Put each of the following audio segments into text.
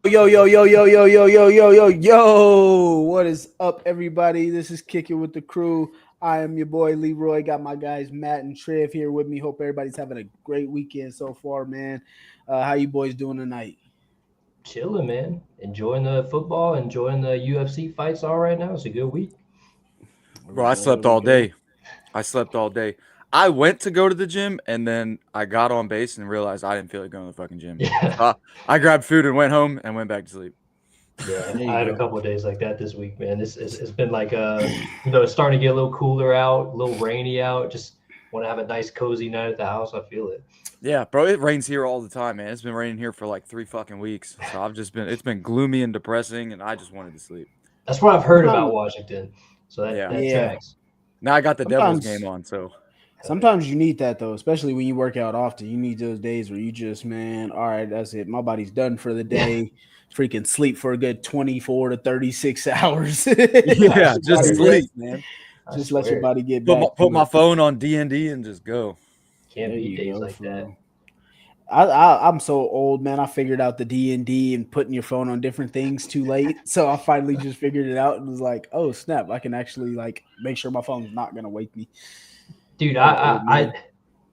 Yo. What is up, everybody? This is Kicking with the Crew. I am your boy Leroy. Got my guys Matt and Trev here with me. Hope everybody's having a great weekend so far, man. How you boys doing tonight? Chilling, man. Enjoying the football, enjoying the UFC fights all right now. It's a good week. There we Bro, I go. There slept we all go. day. I slept all day. I went to go to the gym and then I got on base and realized I didn't feel like going to the fucking gym. Yeah, I grabbed food and went home and went back to sleep. yeah. There I you had a go. couple of days like that this week, man. It's been like it's starting to get a little cooler out, a little rainy out. Just want to have a nice cozy night at the house. I feel it. Yeah, bro, it rains here all the time, man. It's been raining here for like 3 fucking weeks. So it's been gloomy and depressing and I just wanted to sleep. That's what I've heard about Sometimes, Washington. So that Yeah. that yeah. tracks. Now I got the Devils Sometimes, game on, so Hell yeah. sometimes you need that though, especially when you work out often. You need those days where you just, man, all right, that's it. My body's done for the Yeah, day. Freaking sleep for a good 24 to 36 hours. I yeah, Let your just body swear. rest, sleep. man. I Just let your swear. body get Put my, back put to my it. phone on D&D and just go. Can't There beat you days go, like for that. real. I'm so old, man. I figured out the D and putting your phone on different things too late. So I finally just figured it out and was like, oh snap, I can actually like make sure my phone's not gonna wake me. Dude, Old man.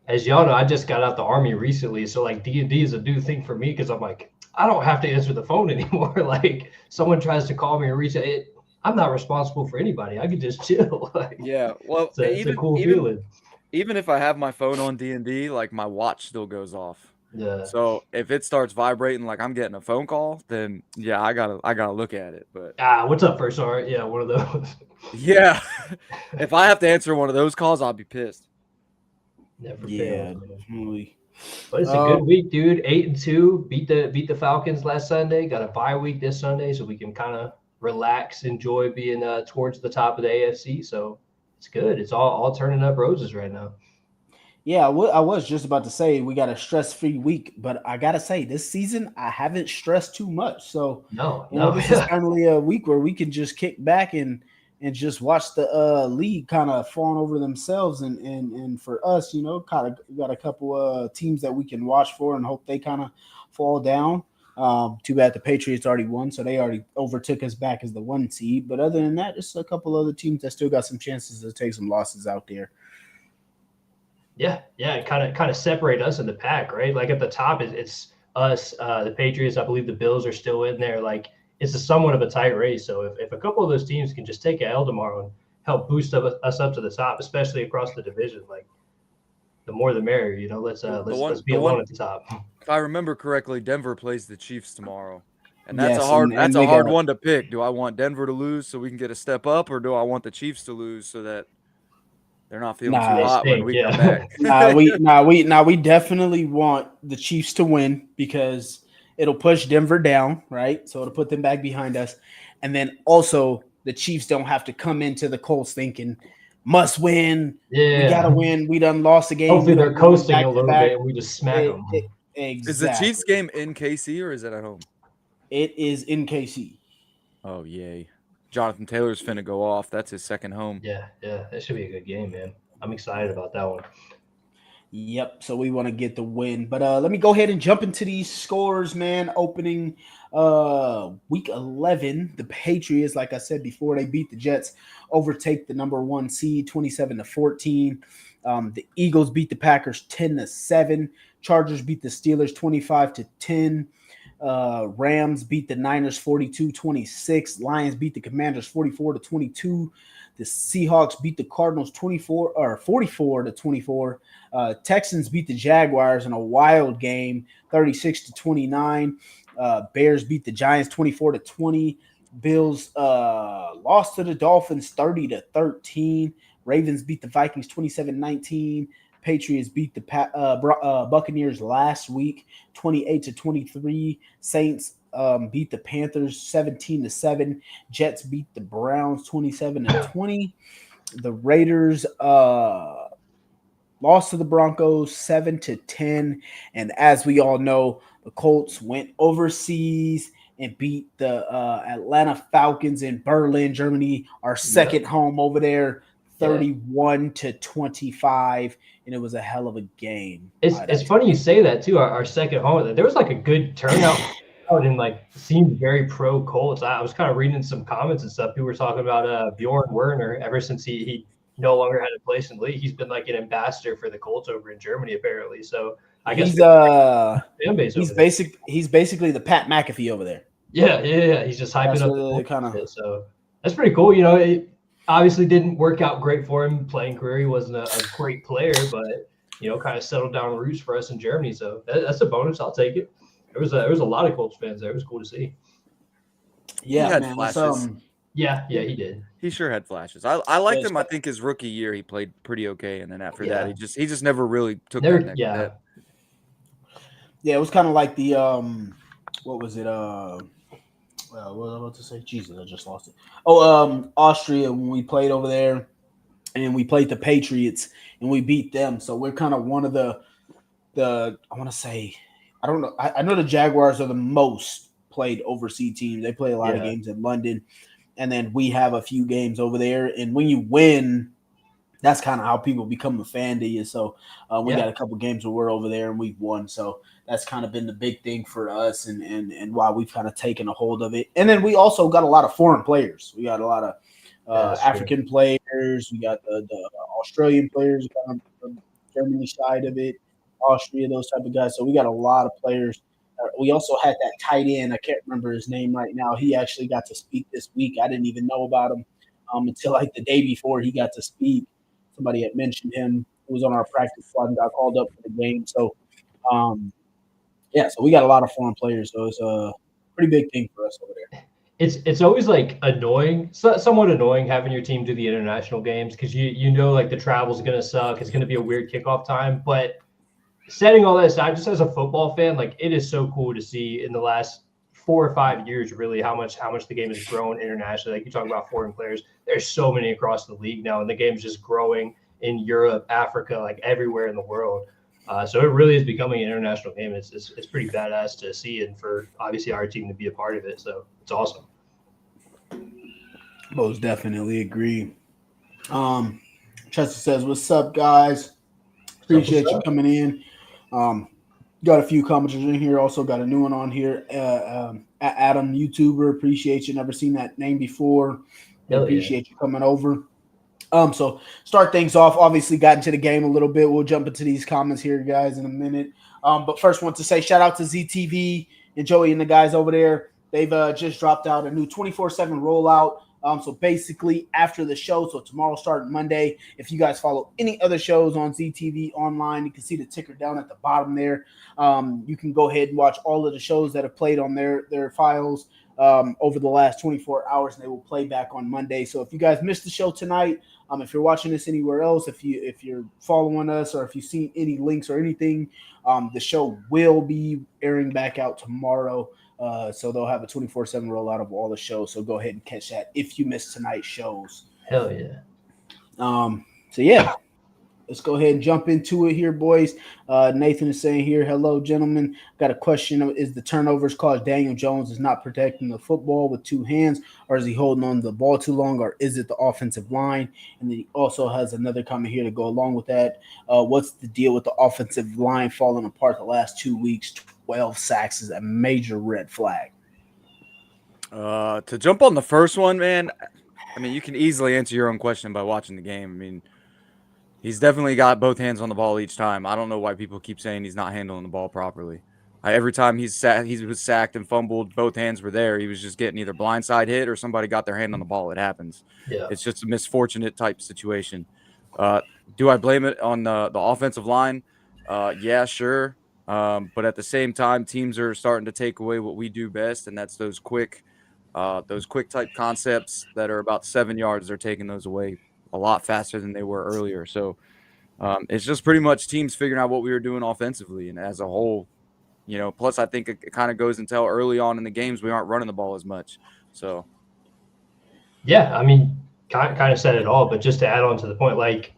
as y'all know, I just got out the army recently, so like D&D is a new thing for me because I'm like, I don't have to answer the phone anymore. Like someone tries to call me or reach out, I'm not responsible for anybody. I can just chill. Like Yeah, well, it's a even cool even feeling. even if I have my phone on D&D, like my watch still goes off. Yeah. So if it starts vibrating like I'm getting a phone call, then yeah, I gotta look at it. But What's up, first? All right, yeah, one of those. yeah, if I have to answer one of those calls, I'll be pissed. Never fails, Yeah, man. definitely. But it's a Uh good week, dude. 8-2, beat the Falcons last Sunday. Got a bye week this Sunday, so we can kind of relax, enjoy being towards the top of the AFC. So it's good. It's all turning up roses right now. yeah, I was just about to say we got a stress-free week, but I gotta say this season I haven't stressed too much. So, No, no, this is yeah, finally a week where we can just kick back and just watch the league kind of fawn over themselves and for us, kind of got a couple teams that we can watch for and hope they kind of fall down. Too bad the Patriots already won, so they already overtook us back as the one seed. But other than that, just a couple other teams that still got some chances to take some losses out there. yeah. Kind of separate us in the pack, right? Like at the top, it's us, the Patriots. I believe the Bills are still in there. Like it's a somewhat of a tight race. So if a couple of those teams can just take a L tomorrow and help boost us up to the top, especially across the division, like the more the merrier. Let's The, the let's one be the alone one at the top. if I remember correctly, Denver plays the Chiefs tomorrow. And Yes, and that's a they hard got one to pick. Do I want Denver to lose so we can get a step up, or do I want the Chiefs to lose so that they're not feeling too They nah hot when stink, we come yeah. back? we definitely want the Chiefs to win because it'll push Denver down, right? So it'll put them back behind us, and then also the Chiefs don't have to come into the Colts thinking must win. We gotta Yeah. win. We done lost a game. We Hopefully done they're won coasting a back to little bit back. and we just smack It, them. it, Is the Chiefs exactly. game in KC or is it at home? It is in KC. Oh yay. Jonathan Taylor's finna go off. That's his second home. Yeah. That should be a good game, man. I'm excited about that one. Yep. So we want to get the win. But let me go ahead and jump into these scores, man. Opening week 11, the Patriots, like I said before, they beat the Jets, overtake the number one seed 27-14. The Eagles beat the Packers 10-7. Chargers beat the Steelers 25-10. Rams beat the Niners 42-26. Lions beat the Commanders 44-22. The Seahawks beat the Cardinals 24 or 44-24. Texans beat the Jaguars in a wild game, 36-29. Bears beat the Giants 24-20. Bills lost to the Dolphins 30-13. Ravens beat the Vikings 27-19. Patriots beat the Buccaneers last week 28-23. Saints beat the Panthers 17-7. Jets beat the Browns 27-20. The Raiders lost to the Broncos 7-10. And as we all know, the Colts went overseas and beat the Atlanta Falcons in Berlin, Germany, our Yep. second home over there, Yeah. 31-25. And it was a hell of a game. It's I'd it's actually funny you say that too. Our second home, there was like a good turnout. out and like seemed very pro Colts. I was kind of reading some comments and stuff. People were talking about Bjorn Werner ever since he no longer had a place in the league. He's been like an ambassador for the Colts over in Germany apparently. So I guess He's fan base over there. he's basically the Pat McAfee over there. Yeah. He's just hyping That's up what the they kinda- Colts. So that's pretty cool. You know, it obviously didn't work out great for him playing career. He wasn't a great player, but you know, kind of settled down roots for us in Germany. So that's a bonus. I'll take it. There was a lot of Colts fans there. It was cool to see. Yeah, He had man. flashes. Yeah, he did. He sure had flashes. I liked Yes. him. I think his rookie year he played pretty okay, and then after Yeah. that he just never really took that next step. Yeah, it was kind of like the what was it? What was I about to say? Jesus, I just lost it. Oh, Austria when we played over there, and we played the Patriots and we beat them. So we're kind of one of the I want to say, I don't know. I know the Jaguars are the most played overseas team. They play a lot of games in London, and then we have a few games over there. And when you win, that's kind of how people become a fan to you. So we got a couple games where we're over there and we've won. So that's kind of been the big thing for us and why we've kind of taken a hold of it. And then we also got a lot of foreign players. We got a lot of African players. We got the Australian players kind of from Germany side of it, Austria, those type of guys. So we got a lot of players. We also had that tight end. I can't remember his name right now. He actually got to speak this week. I didn't even know about him until like the day before he got to speak. Somebody had mentioned him. He was on our practice squad and got called up for the game. So, so we got a lot of foreign players. So it's a pretty big thing for us over there. It's always like annoying, somewhat annoying having your team do the international games because you know like the travel's going to suck. It's going to be a weird kickoff time. But setting all that aside, just as a football fan, like it is so cool to see in the last 4 or 5 years really how much the game has grown internationally. Like you talk about foreign players, there's so many across the league now, and the game's just growing in Europe, Africa, like everywhere in the world. So it really is becoming an international game. It's pretty badass to see, and for obviously our team to be a part of it. So it's awesome. Most definitely agree. Chester says, "What's up, guys? Appreciate you coming in." Got a few comments in here. Also got a new one on here. Adam, YouTuber. Appreciate you. Never seen that name before. Appreciate you coming over. So start things off. Obviously got into the game a little bit. We'll jump into these comments here, guys, in a minute. But first want to say shout out to ZTV and Joey and the guys over there. They've just dropped out a new 24/7 rollout. So basically after the show, so tomorrow starting Monday, if you guys follow any other shows on ZTV online, you can see the ticker down at the bottom there. You can go ahead and watch all of the shows that have played on their files over the last 24 hours, and they will play back on Monday. So if you guys missed the show tonight, if you're watching this anywhere else, if you're following us, or if you've seen any links or anything, the show will be airing back out tomorrow. So they'll have a 24/7 rollout of all the shows. So go ahead and catch that if you missed tonight's shows. Hell yeah. So yeah, let's go ahead and jump into it here, boys. Nathan is saying here, hello, gentlemen. Got a question. Is the turnovers caused Daniel Jones is not protecting the football with two hands, or is he holding on to the ball too long, or is it the offensive line? And then he also has another comment here to go along with that. What's the deal with the offensive line falling apart the last 2 weeks? 12 sacks is a major red flag. To jump on the first one, man, I mean, you can easily answer your own question by watching the game. I mean, he's definitely got both hands on the ball each time. I don't know why people keep saying he's not handling the ball properly. Every time he was sacked and fumbled, both hands were there. He was just getting either blindside hit or somebody got their hand on the ball. It happens. Yeah. It's just a misfortunate type situation. Do I blame it on the offensive line? Yeah, sure. But at the same time, teams are starting to take away what we do best, and that's those quick type concepts that are about 7 yards. They're taking those away a lot faster than they were earlier. So it's just pretty much teams figuring out what we were doing offensively, and as a whole, plus I think it kind of goes until early on in the games we aren't running the ball as much. So yeah, I mean, kind of said it all, but just to add on to the point, like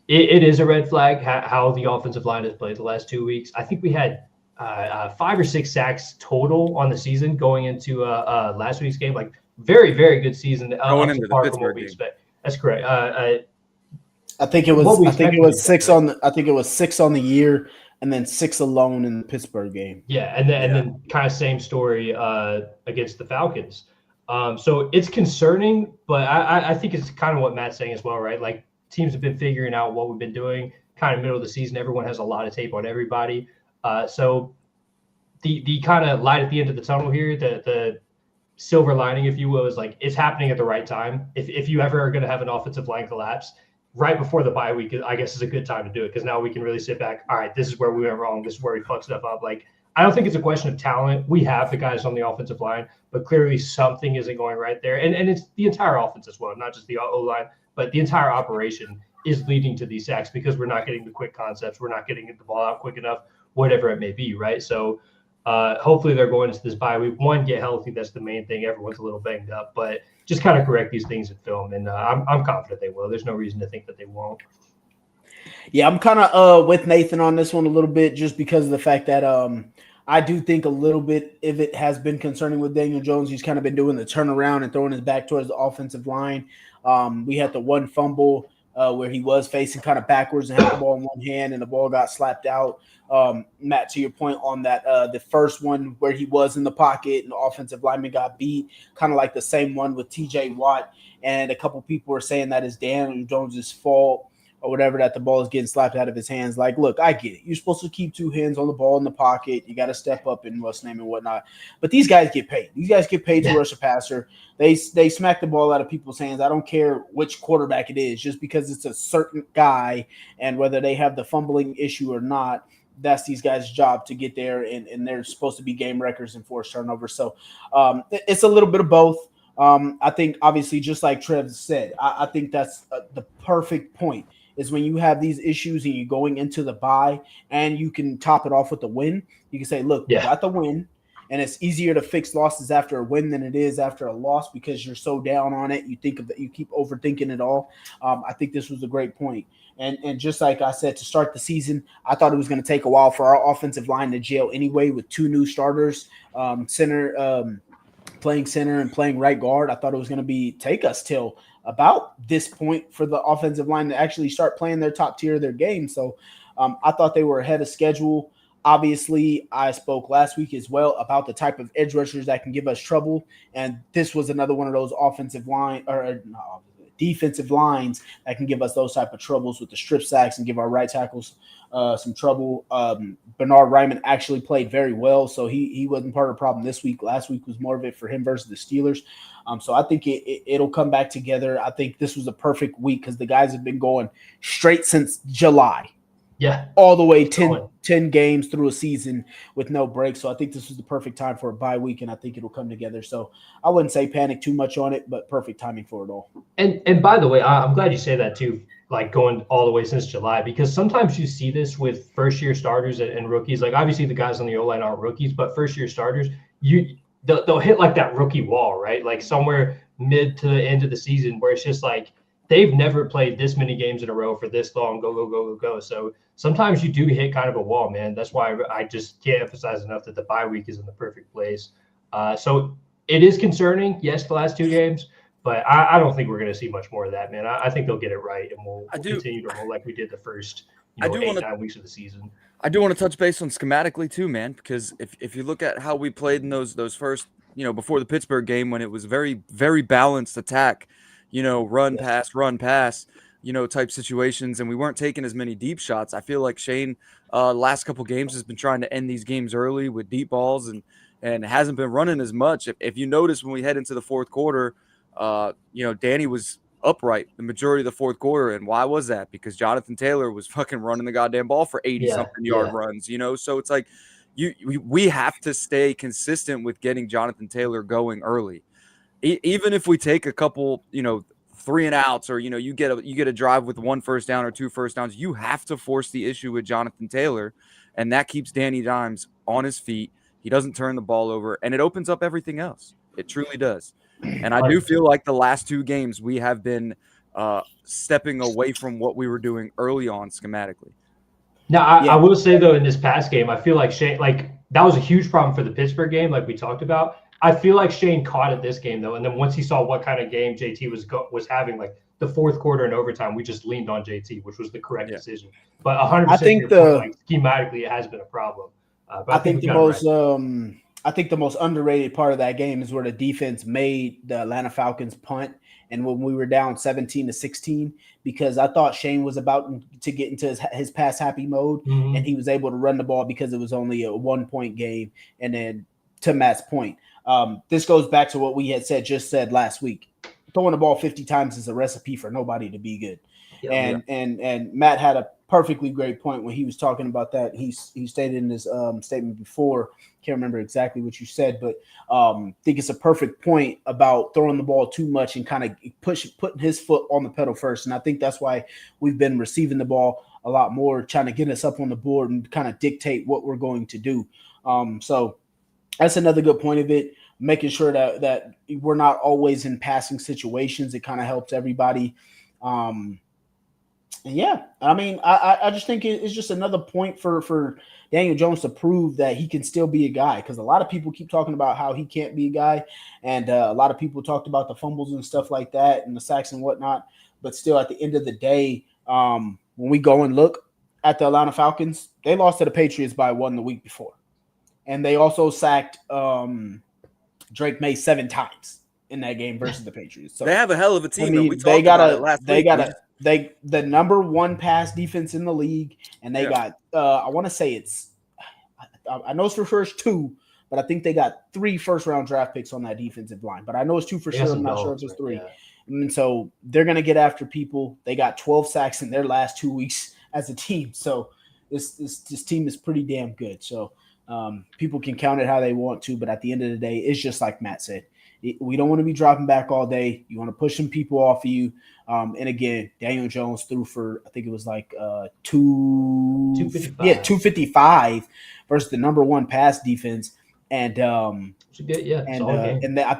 it is a red flag how the offensive line has played the last 2 weeks. I think we had 5 or 6 sacks total on the season going into last week's game. Like very, very good season. Going into the Pittsburgh game. That's correct. I think it was 6 on. I think it was 6 on the year. and then 6 alone in the Pittsburgh game. Yeah, and then kind of same story against the Falcons. So it's concerning, but I think it's kind of what Matt's saying as well, right? Like teams have been figuring out what we've been doing kind of middle of the season. Everyone has a lot of tape on everybody. So the kind of light at the end of the tunnel here, the silver lining, if you will, is like it's happening at the right time. If you ever are going to have an offensive line collapse, right before the bye week, I guess is a good time to do it because now we can really sit back. All right, this is where we went wrong. This is where we fucked stuff up. Like, I don't think it's a question of talent. We have the guys on the offensive line, but clearly something isn't going right there. And it's the entire offense as well, not just the O-line, but the entire operation is leading to these sacks because we're not getting the quick concepts. We're not getting the ball out quick enough, whatever it may be, right? So hopefully they're going into this bye week. One, get healthy. That's the main thing. Everyone's a little banged up, but just kind of correct these things in film. And I'm confident they will. There's no reason to think that they won't. Yeah, I'm kind of with Nathan on this one a little bit just because of the fact that I do think a little bit if it has been concerning with Daniel Jones. He's kind of been doing the turnaround and throwing his back towards the offensive line. We had the one fumble where he was facing kind of backwards and had the ball in one hand and the ball got slapped out. Matt, to your point on that, the first one where he was in the pocket and the offensive lineman got beat, kind of like the same one with TJ Watt. And a couple people were saying that is Daniel Jones's fault or whatever, that the ball is getting slapped out of his hands. Like, look, I get it. You're supposed to keep 2 hands on the ball in the pocket. You got to step up and what's name and whatnot. But these guys get paid. These guys get paid to rush a passer. They smack the ball out of people's hands. I don't care which quarterback it is, just because it's a certain guy and whether they have the fumbling issue or not. That's these guys' job to get there, and they're supposed to be game records and force turnovers. So it's a little bit of both. I think, obviously, just like Trev said, I think that's the perfect point is when you have these issues and you're going into the bye and you can top it off with the win. You can say, look, we got the win, and it's easier to fix losses after a win than it is after a loss because you're so down on it. You think of that, you keep overthinking it all. I think this was a great point. And just like I said, to start the season, I thought it was going to take a while for our offensive line to gel anyway with 2 new starters, playing center and playing right guard. I thought it was going to take us till about this point for the offensive line to actually start playing their top tier of their game. So I thought they were ahead of schedule. Obviously, I spoke last week as well about the type of edge rushers that can give us trouble. And this was another one of those defensive lines that can give us those type of troubles with the strip sacks and give our right tackles some trouble. Bernard Ryman actually played very well, so he wasn't part of the problem this week. Last week was more of it for him versus the Steelers. So I think it'll come back together. I think this was a perfect week because the guys have been going straight since July. Yeah. All the way 10 games through a season with no break. So I think this was the perfect time for a bye week, and I think it'll come together. So I wouldn't say panic too much on it, but perfect timing for it all. And by the way, I'm glad you say that too, like going all the way since July, because sometimes you see this with first-year starters and rookies. Like obviously the guys on the O-line aren't rookies, but first-year starters, they'll hit like that rookie wall, right? Like somewhere mid to the end of the season where it's just like, they've never played this many games in a row for this long, go. So sometimes you do hit kind of a wall, man. That's why I just can't emphasize enough that the bye week is in the perfect place. So it is concerning, yes, the last 2 games, but I don't think we're going to see much more of that, man. I think they'll get it right, and we'll continue to roll like we did the first 8-9 weeks of the season. I do want to touch base on schematically too, man, because if you look at how we played in those first, before the Pittsburgh game when it was very, very balanced attack, run, pass, type situations. And we weren't taking as many deep shots. I feel like Shane, last couple games has been trying to end these games early with deep balls and hasn't been running as much. If you notice when we head into the fourth quarter, Danny was upright the majority of the fourth quarter. And why was that? Because Jonathan Taylor was fucking running the goddamn ball for 80-something yard runs, So it's like we have to stay consistent with getting Jonathan Taylor going early. Even if we take a couple, 3 and outs, or you get a drive with 1 first down or 2 first downs, you have to force the issue with Jonathan Taylor, and that keeps Danny Dimes on his feet. He doesn't turn the ball over, and it opens up everything else. It truly does. And I do feel like the last 2 games we have been stepping away from what we were doing early on schematically. Now, I will say though, in this past game, I feel like Shane, like that was a huge problem for the Pittsburgh game, like we talked about. I feel like Shane caught it this game though, and then once he saw what kind of game JT was having, like the fourth quarter and overtime, we just leaned on JT, which was the correct decision. But 100% I think your point, like schematically, it has been a problem. But I think I think the most underrated part of that game is where the defense made the Atlanta Falcons punt, and when we were down 17-16, because I thought Shane was about to get into his pass happy mode, and he was able to run the ball because it was only a 1-point game. And then to Matt's point, this goes back to what we had said last week. Throwing the ball 50 times is a recipe for nobody to be good. And Matt had a perfectly great point when he was talking about that. He stated in his statement before, can't remember exactly what you said, but think it's a perfect point about throwing the ball too much and kind of putting his foot on the pedal first. And I think that's why we've been receiving the ball a lot more, trying to get us up on the board and kind of dictate what we're going to do. So that's another good point of it. Making sure that we're not always in passing situations. It kind of helps everybody. And yeah, I mean, I just think it's just another point for Daniel Jones to prove that he can still be a guy, because a lot of people keep talking about how he can't be a guy, and a lot of people talked about the fumbles and stuff like that and the sacks and whatnot. But still, at the end of the day, when we go and look at the Atlanta Falcons, they lost to the Patriots by 1 the week before, and they also sacked Drake May 7 times in that game versus the Patriots. So they have a hell of a team. I mean, the number 1 pass defense in the league, and they got I want to say I know it's for first 2, but I think they got 3 first-round draft picks on that defensive line. But I know it's 2 for sure. I'm not sure if it's 3. Yeah. And so they're going to get after people. They got 12 sacks in their last 2 weeks as a team. So this team is pretty damn good. So people can count it how they want to, but at the end of the day, it's just like Matt said. We don't want to be dropping back all day. You want to push some people off of you. And again, Daniel Jones threw for, I think it was like 255 versus the number 1 pass defense. And I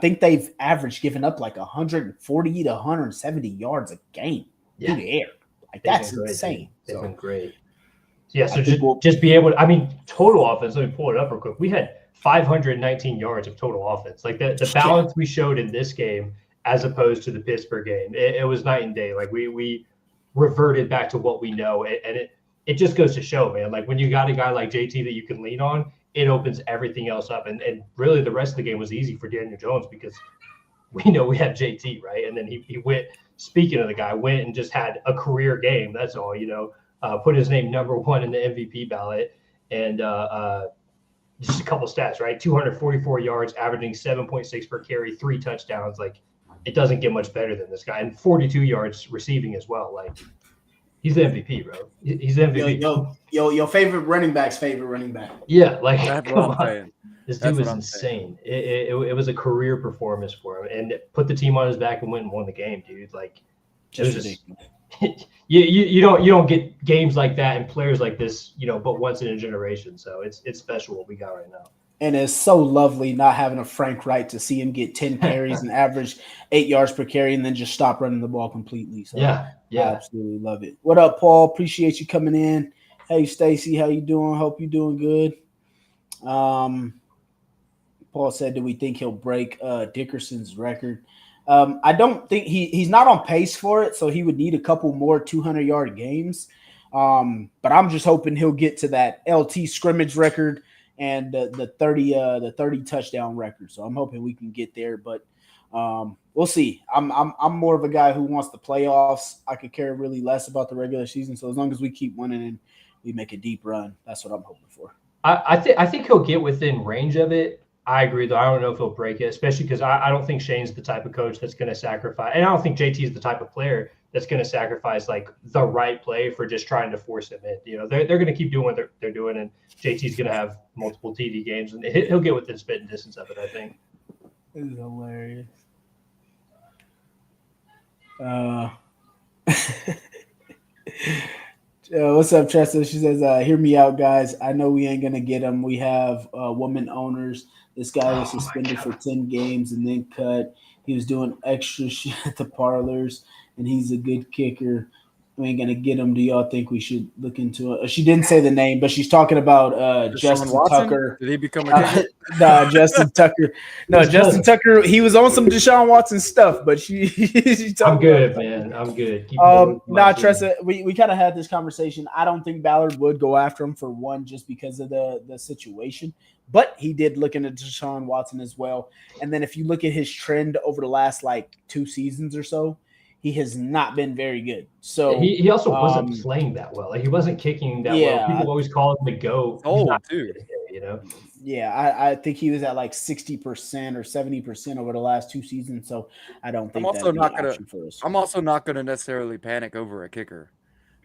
think they've averaged giving up like 140 to 170 yards a game through the air. Like that's insane. They've been great. Yeah, so just be able to, I mean, total offense, let me pull it up real quick. We had 519 yards of total offense. Like the balance we showed in this game as opposed to the Pittsburgh game, it was night and day. Like we reverted back to what we know. And it just goes to show, man, like when you got a guy like JT that you can lean on, it opens everything else up. And really the rest of the game was easy for Daniel Jones because we know we have JT, right? And then he went, speaking of the guy, went and just had a career game. That's all, put his name number 1 in the MVP ballot. And just a couple stats, right? 244 yards, averaging 7.6 per carry, 3 touchdowns. Like, it doesn't get much better than this guy. And 42 yards receiving as well. Like, he's the MVP, bro. He's the MVP. Your favorite running back's favorite running back. Yeah, like, come on. This dude was insane. It was a career performance for him. And put the team on his back and went and won the game, dude. Like, just ridiculous. You don't get games like that and players like this, but once in a generation. So it's special what we got right now. And it's so lovely not having a Frank Wright to see him get 10 carries and average 8 yards per carry and then just stop running the ball completely. So yeah, I absolutely love it. What up, Paul? Appreciate you coming in. Hey, Stacy, how you doing? Hope you're doing good. Paul said, do we think he'll break Dickerson's record? I don't think he's not on pace for it, so he would need a couple more 200-yard games. But I'm just hoping he'll get to that LT scrimmage record and the 30 touchdown record. So I'm hoping we can get there, but we'll see. I'm more of a guy who wants the playoffs. I could care really less about the regular season. So as long as we keep winning and we make a deep run, that's what I'm hoping for. I think he'll get within range of it. I agree, though. I don't know if he'll break it, especially because I don't think Shane's the type of coach that's going to sacrifice. And I don't think JT is the type of player that's going to sacrifice like the right play for just trying to force him in. They're going to keep doing what they're doing, and JT's going to have multiple TD games, and he'll get within spitting distance of it, I think. This is hilarious. What's up, Tressa? She says, hear me out, guys. I know we ain't going to get him. We have woman owners. This guy was suspended for 10 games and then cut. He was doing extra shit at the parlors, and he's a good kicker. We ain't gonna get him. Do y'all think we should look into it? She didn't say the name, but she's talking about Deshaun Justin Watson? Tucker. Did he become a kicker? Nah, Justin Tucker. No, His Justin cousin. Tucker. He was on some Deshaun Watson stuff, but she's talking I'm good, about man. I'm good. Keep going. Nah, Tressa, we kind of had this conversation. I don't think Ballard would go after him for one, just because of the situation. But he did look into Deshaun Watson as well. And then if you look at his trend over the last like 2 seasons or so, he has not been very good. So he also wasn't playing that well. Like he wasn't kicking that well. People always call him the GOAT. He's old too. You know. Yeah, I think he was at like 60% or 70% over the last 2 seasons. So I don't think I'm also not gonna necessarily panic over a kicker.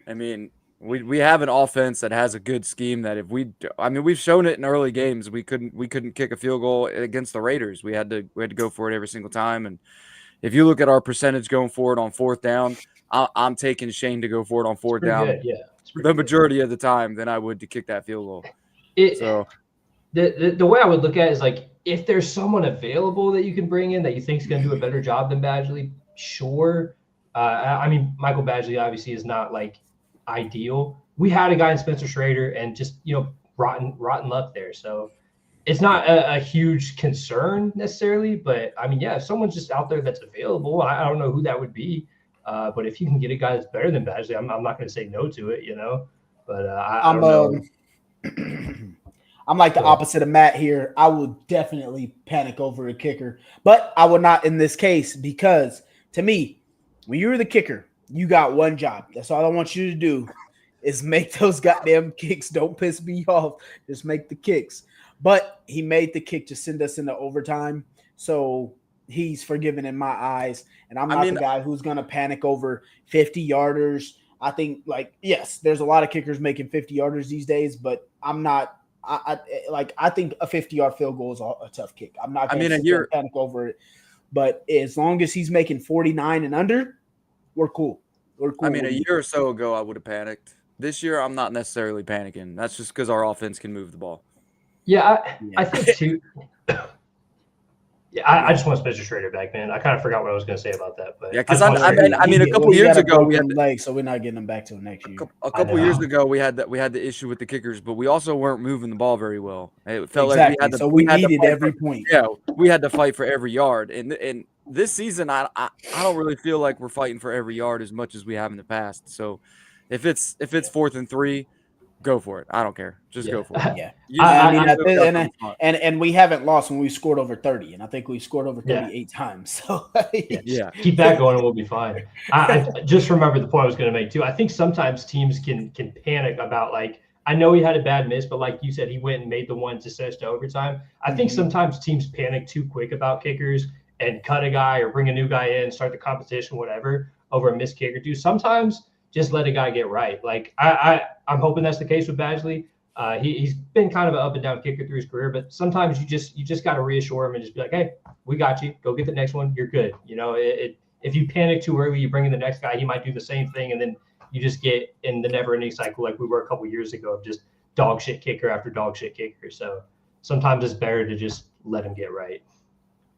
I mean, we have an offense that has a good scheme that we've shown it in early games. We couldn't kick a field goal against the Raiders. We had to go for it every single time. And if you look at our percentage going forward on 4th down, I'm taking Shane to go for it on 4th down. Good, yeah, the majority of the time than I would to kick that field goal. The way I would look at it is like, if there's someone available that you can bring in that you think is going to do a better job than Badgley, sure. I mean, Michael Badgley obviously is not like ideal. We had a guy in Spencer Schrader and just, rotten luck there. So it's not a huge concern necessarily, but I mean, yeah, if someone's just out there that's available, I don't know who that would be. But if you can get a guy that's better than Badgley, I'm not going to say no to it, but I don't know. I'm like the opposite of Matt here. I would definitely panic over a kicker, but I would not in this case, because to me, when you're the kicker, you got one job. That's all I want you to do is make those goddamn kicks. Don't piss me off. Just make the kicks. But he made the kick to send us into overtime. So he's forgiven in my eyes. And I'm not the guy who's going to panic over 50-yarders. I think, yes, there's a lot of kickers making 50-yarders these days, but I'm not. I think a 50-yard field goal is a tough kick. I'm not going to panic over it. But as long as he's making 49 and under, we're cool. I mean, a year or so ago, I would have panicked. This year, I'm not necessarily panicking. That's just because our offense can move the ball. Yeah, I think too. Yeah, I just want Spencer Schrader back, man. I kind of forgot what I was going to say about that, but yeah, because I mean, a couple years ago we had leg, so we're not getting him back till next year. A couple years ago we had the issue with the kickers, but we also weren't moving the ball very well. It felt like we needed every point. Yeah, we had to fight for every yard, and this season I don't really feel like we're fighting for every yard as much as we have in the past. So if it's 4th and 3. Go for it. I don't care. Just go for it. Yeah. And we haven't lost when we scored over 30, and I think we scored over 38 times. So yeah, keep that going and we'll be fine. I just remember the point I was going to make too. I think sometimes teams can panic about, like, I know he had a bad miss, but like you said, he went and made the one to send us to overtime. I think sometimes teams panic too quick about kickers and cut a guy or bring a new guy in, start the competition, whatever, over a missed kick or two. Sometimes just let a guy get right. Like I'm hoping that's the case with Badgley. He's been kind of an up and down kicker through his career, but sometimes you just got to reassure him and just be like, hey, we got you. Go get the next one. You're good. If you panic too early, you bring in the next guy, he might do the same thing, and then you just get in the never-ending cycle like we were a couple years ago of just dog shit kicker after dog shit kicker. So sometimes it's better to just let him get right.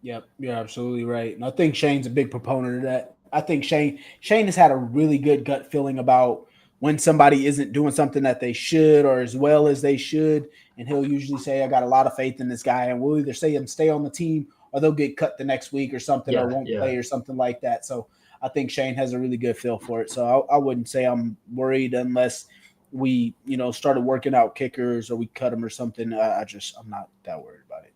Yep, you're absolutely right. And I think Shane's a big proponent of that. I think Shane has had a really good gut feeling about when somebody isn't doing something that they should or as well as they should. And he'll usually say, I got a lot of faith in this guy. And we'll either say him stay on the team or they'll get cut the next week or something or won't play or something like that. So I think Shane has a really good feel for it. So I wouldn't say I'm worried unless we, started working out kickers or we cut them or something. I'm not that worried about it.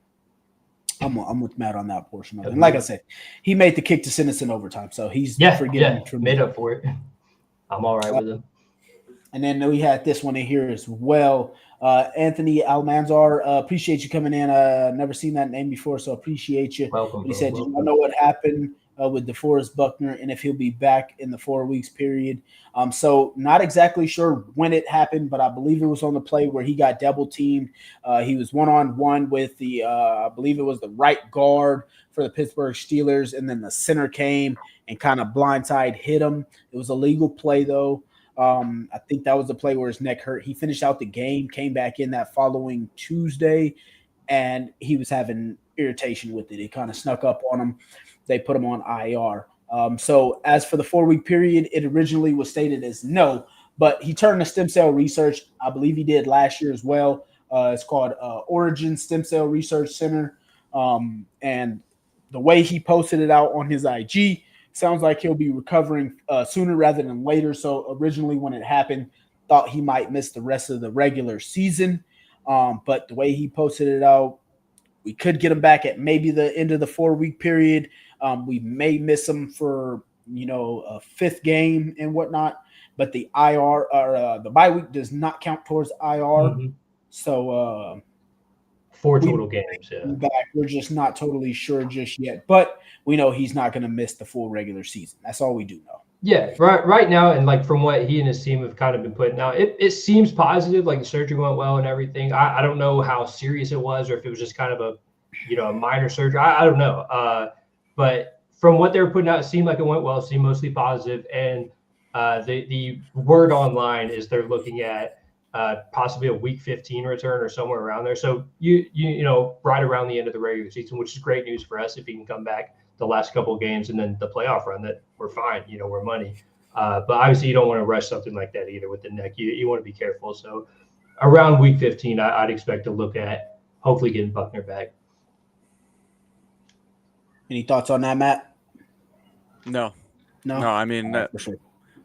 I'm with Matt on that portion of it. And like I said, he made the kick to send us in overtime, so he's forgiven. Made up for it. I'm all right with him. And then we had this one in here as well. Anthony Almanzar, appreciate you coming in. Never seen that name before, so appreciate you. Welcome. He said, "You know what happened with DeForest Buckner and if he'll be back in the 4 weeks period." So not exactly sure when it happened, but I believe it was on the play where he got double teamed. He was one-on-one with the, I believe it was the right guard for the Pittsburgh Steelers, and then the center came and kind of blindside hit him. It was a legal play though. I think that was the play where his neck hurt. He finished out the game, came back in that following Tuesday, and he was having irritation with it. It kind of snuck up on him. They put him on IR. So as for the 4-week period, it originally was stated as no, but he turned to stem cell research. I believe he did last year as well. It's called Origin Stem Cell Research Center. And the way he posted it out on his IG sounds like he'll be recovering sooner rather than later. So originally when it happened, thought he might miss the rest of the regular season. But the way he posted it out, we could get him back at maybe the end of the 4-week period. We may miss him for, a 5th game and whatnot, but the IR or the bye week does not count towards IR. Mm-hmm. So 4 total games. Yeah. Back. We're just not totally sure just yet, but we know he's not going to miss the full regular season. That's all we do know. Yeah, right now, and like from what he and his team have kind of been putting out, it seems positive. Like the surgery went well and everything. I don't know how serious it was, or if it was just kind of a minor surgery. I don't know. But from what they were putting out, it seemed like it went well. It seemed mostly positive. And the word online is they're looking at possibly a week 15 return or somewhere around there. So you know right around the end of the regular season, which is great news for us if he can come back the last couple of games and then the playoff run. That we're fine. We're money. But obviously you don't want to rush something like that either with the neck. You want to be careful. So around week 15, I'd expect to look at hopefully getting Buckner back. Any thoughts on that, Matt? No. I mean, for sure.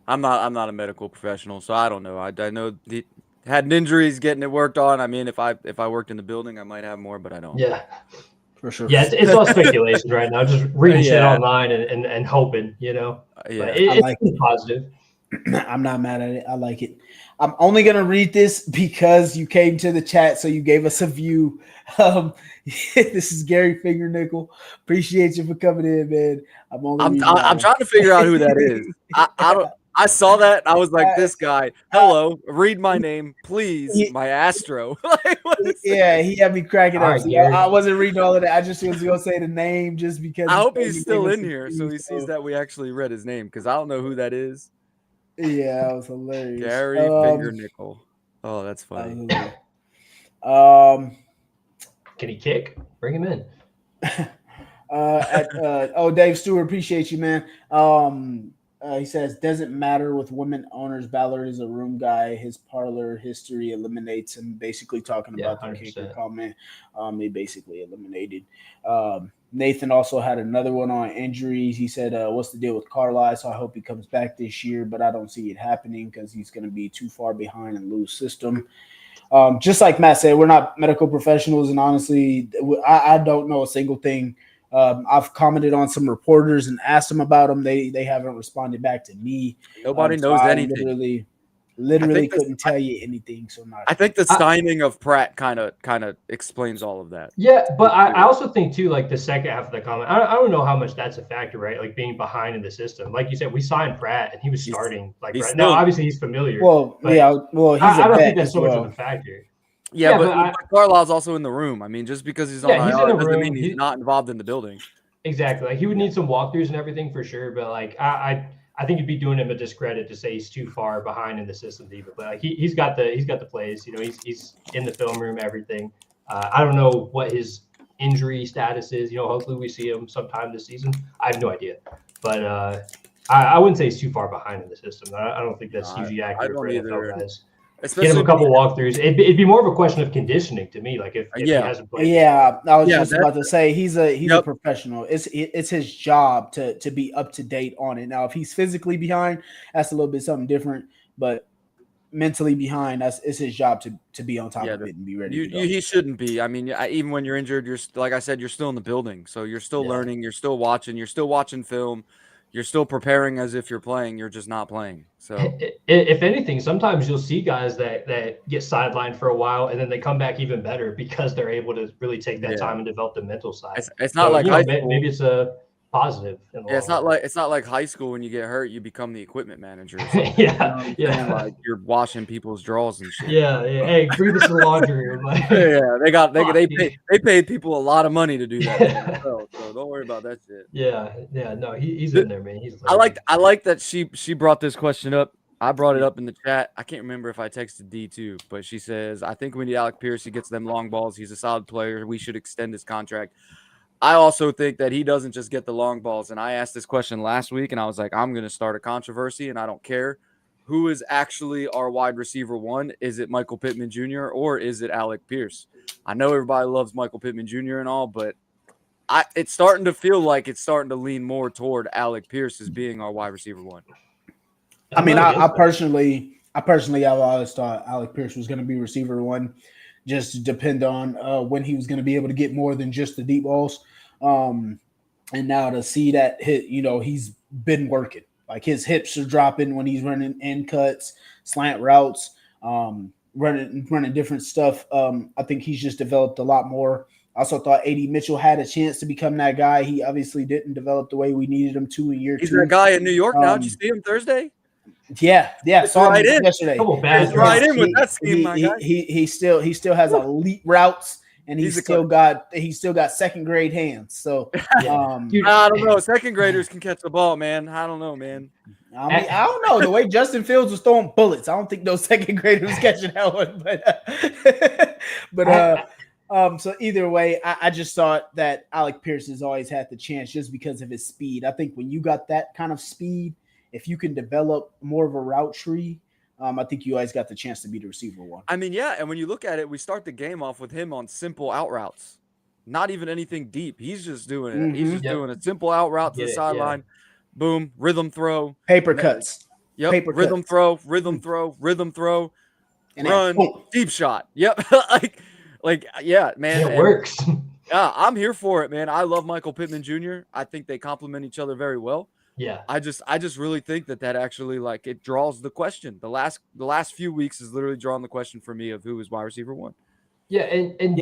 I'm not a medical professional, so I don't know. I know he had an injury, he's getting it worked on. I mean, if I worked in the building, I might have more, but I don't. Yeah, for sure. Yeah, it's all speculation right now. Just reading shit online and hoping, Yeah, it's positive. I'm not mad at it. I like it. I'm only gonna read this because you came to the chat, so you gave us a view. This is Gary Fingernickel. Appreciate you for coming in, man. I'm trying to figure out who that is. I saw that and I was like, this guy. Hello, read my name, please. My Astro. Yeah, he had me cracking up. So I wasn't reading all of that. I just was gonna say the name just because. I hope he's still in here, so he sees that we actually read his name because I don't know who that is. Yeah, that was hilarious. Gary Fingernickel. Oh, that's funny. Can he kick? Bring him in. Dave Stewart, appreciate you, man. He says, doesn't matter with women owners. Ballard is a room guy. His parlor history eliminates him. Basically talking about the 100%. Kicker comment. He basically eliminated. Nathan also had another one on injuries. He said, what's the deal with Carlisle? So I hope he comes back this year, but I don't see it happening because he's going to be too far behind and lose system. Just like Matt said, we're not medical professionals, and honestly, I don't know a single thing. I've commented on some reporters and asked them about them. They haven't responded back to me. Nobody knows anything. Literally couldn't tell you anything. So I think the signing of Pratt kind of explains all of that. Yeah, but I also think too, like the second half of the comment, I don't know how much that's a factor, right? Like being behind in the system. Like you said, we signed Pratt and he was starting. Now obviously he's familiar. He's I don't think that's so much of a factor. Yeah, but Carlisle's also in the room. I mean, just because he's on IR doesn't mean he's not involved in the building. Exactly. Like he would need some walkthroughs and everything for sure. But like I think it'd be doing him a discredit to say he's too far behind in the system to even play. Like he's got the plays. He's in the film room, everything. I don't know what his injury status is. Hopefully we see him sometime this season. I have no idea, but I wouldn't say he's too far behind in the system. I don't think that's hugely accurate for NFL guys. Get him a couple walkthroughs. It'd be more of a question of conditioning to me. Like if he hasn't played. Yeah, I was just about to say he's a professional. It's his job to be up to date on it. Now, if he's physically behind, that's a little bit something different. But mentally behind, it's his job to be on top of it and be ready. To go. He shouldn't be. I mean, even when you're injured, you're like I said, you're still in the building, so you're still learning. You're still watching film. You're still preparing as if you're playing. You're just not playing. So, if anything, sometimes you'll see guys that get sidelined for a while and then they come back even better because they're able to really take that time and develop the mental side. It's not like high school. Maybe it's a positive. It's not like high school when you get hurt, you become the equipment manager. Like you're washing people's drawers and shit. Yeah. Hey, bring this to the laundry room. They paid people a lot of money to do that. So don't worry about that shit. Yeah. No, he's in there, man. I like that she brought this question up. I brought it up in the chat. I can't remember if I texted D2, but she says, I think we need Alec Pierce. He gets them long balls. He's a solid player. We should extend his contract. I also think that he doesn't just get the long balls. And I asked this question last week, and I was like, I'm going to start a controversy, and I don't care who is actually our wide receiver one. Is it Michael Pittman Jr. or is it Alec Pierce? I know everybody loves Michael Pittman Jr. and all, but it's starting to feel like it's starting to lean more toward Alec Pierce as being our wide receiver one. I mean, I personally, I've always thought Alec Pierce was going to be receiver one, just to depend on when he was going to be able to get more than just the deep balls. And now to see that hit, he's been working. Like his hips are dropping when he's running end cuts, slant routes, running different stuff. I think he's just developed a lot more. I also thought A.D. Mitchell had a chance to become that guy. He obviously didn't develop the way we needed him to in year 2. He's a guy in New York now. Did you see him Thursday? Yeah. Saw him yesterday. He's right in with that scheme, my guy. He still has elite routes, and he's still got second grade hands. So I don't know. Second graders can catch the ball, man. I don't know, man. I mean, I don't know. The way Justin Fields was throwing bullets, I don't think those second graders was catching that one. But so either way, I just thought that Alec Pierce has always had the chance just because of his speed. I think when you got that kind of speed, if you can develop more of a route tree, I think you always got the chance to be the receiver one. I mean, yeah, and when you look at it, we start the game off with him on simple out routes, not even anything deep. He's just doing it. Mm-hmm. He's just doing a simple out route to the sideline. Yeah. Boom, rhythm throw. Paper cuts. Yep, Paper rhythm cuts. rhythm throw, and run, deep shot. Yep, yeah, man. It works. Yeah, I'm here for it, man. I love Michael Pittman Jr. I think they complement each other very well. Yeah, I just really think that actually it draws the question. The last few weeks has literally drawn the question for me of who is wide receiver one. Yeah, and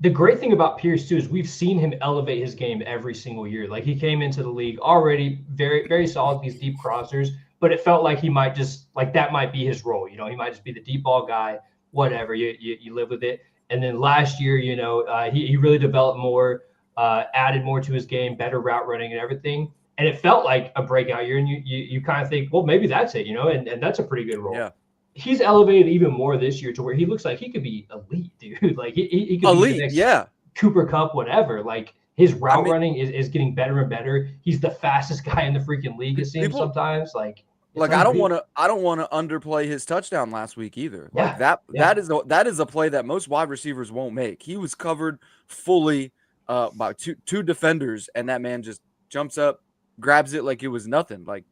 the great thing about Pierce too is we've seen him elevate his game every single year. Like he came into the league already very, very solid, these deep crossers, but it felt like he might just that might be his role. He might just be the deep ball guy, whatever. You live with it. And then last year, he really developed more, added more to his game, better route running and everything. And it felt like a breakout year. And you kind of think, well, maybe that's it, and that's a pretty good role. Yeah. He's elevated even more this year to where he looks like he could be elite, dude. Like he could elite, be the next Cooper Kupp, whatever. Like his route running is getting better and better. He's the fastest guy in the freaking league, it seems sometimes. Like I don't want to underplay his touchdown last week either. Like that is a play that most wide receivers won't make. He was covered fully by two defenders, and that man just jumps up, grabs it like it was nothing. Like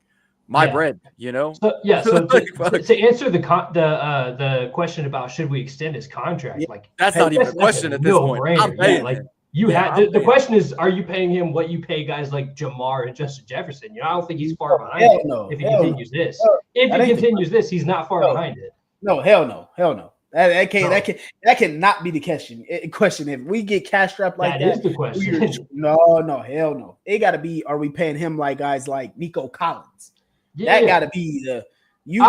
my bread, So, so to answer the question about should we extend his contract, that's not even a question at this point. I'm paying the question is, are you paying him what you pay guys like Jamar and Justin Jefferson? I don't think he's far behind it if he continues this. If he continues this, he's not far behind it. No, hell no. That cannot be the question. If we get cash strapped like that, that is the question. No, hell no. It got to be, are we paying him like guys like Nico Collins? That got to be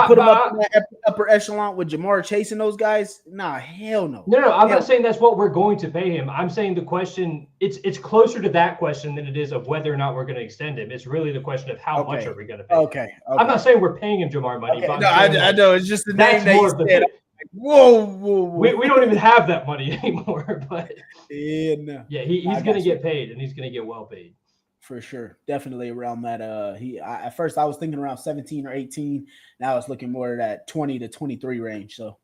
put him up in that upper echelon with Jamar Chase and those guys. Nah, hell no. No. I'm not saying that's what we're going to pay him. I'm saying the question it's closer to that question than it is of whether or not we're going to extend him. It's really the question of how much are we going to pay? Okay. I'm not saying we're paying him Jamar money. Okay. No, I know it's just the name that you said. Whoa. We don't even have that money anymore, but he's going to get paid, and he's going to get well paid. For sure. Definitely around that. At first I was thinking around 17 or 18. Now it's looking more at that 20 to 23 range. So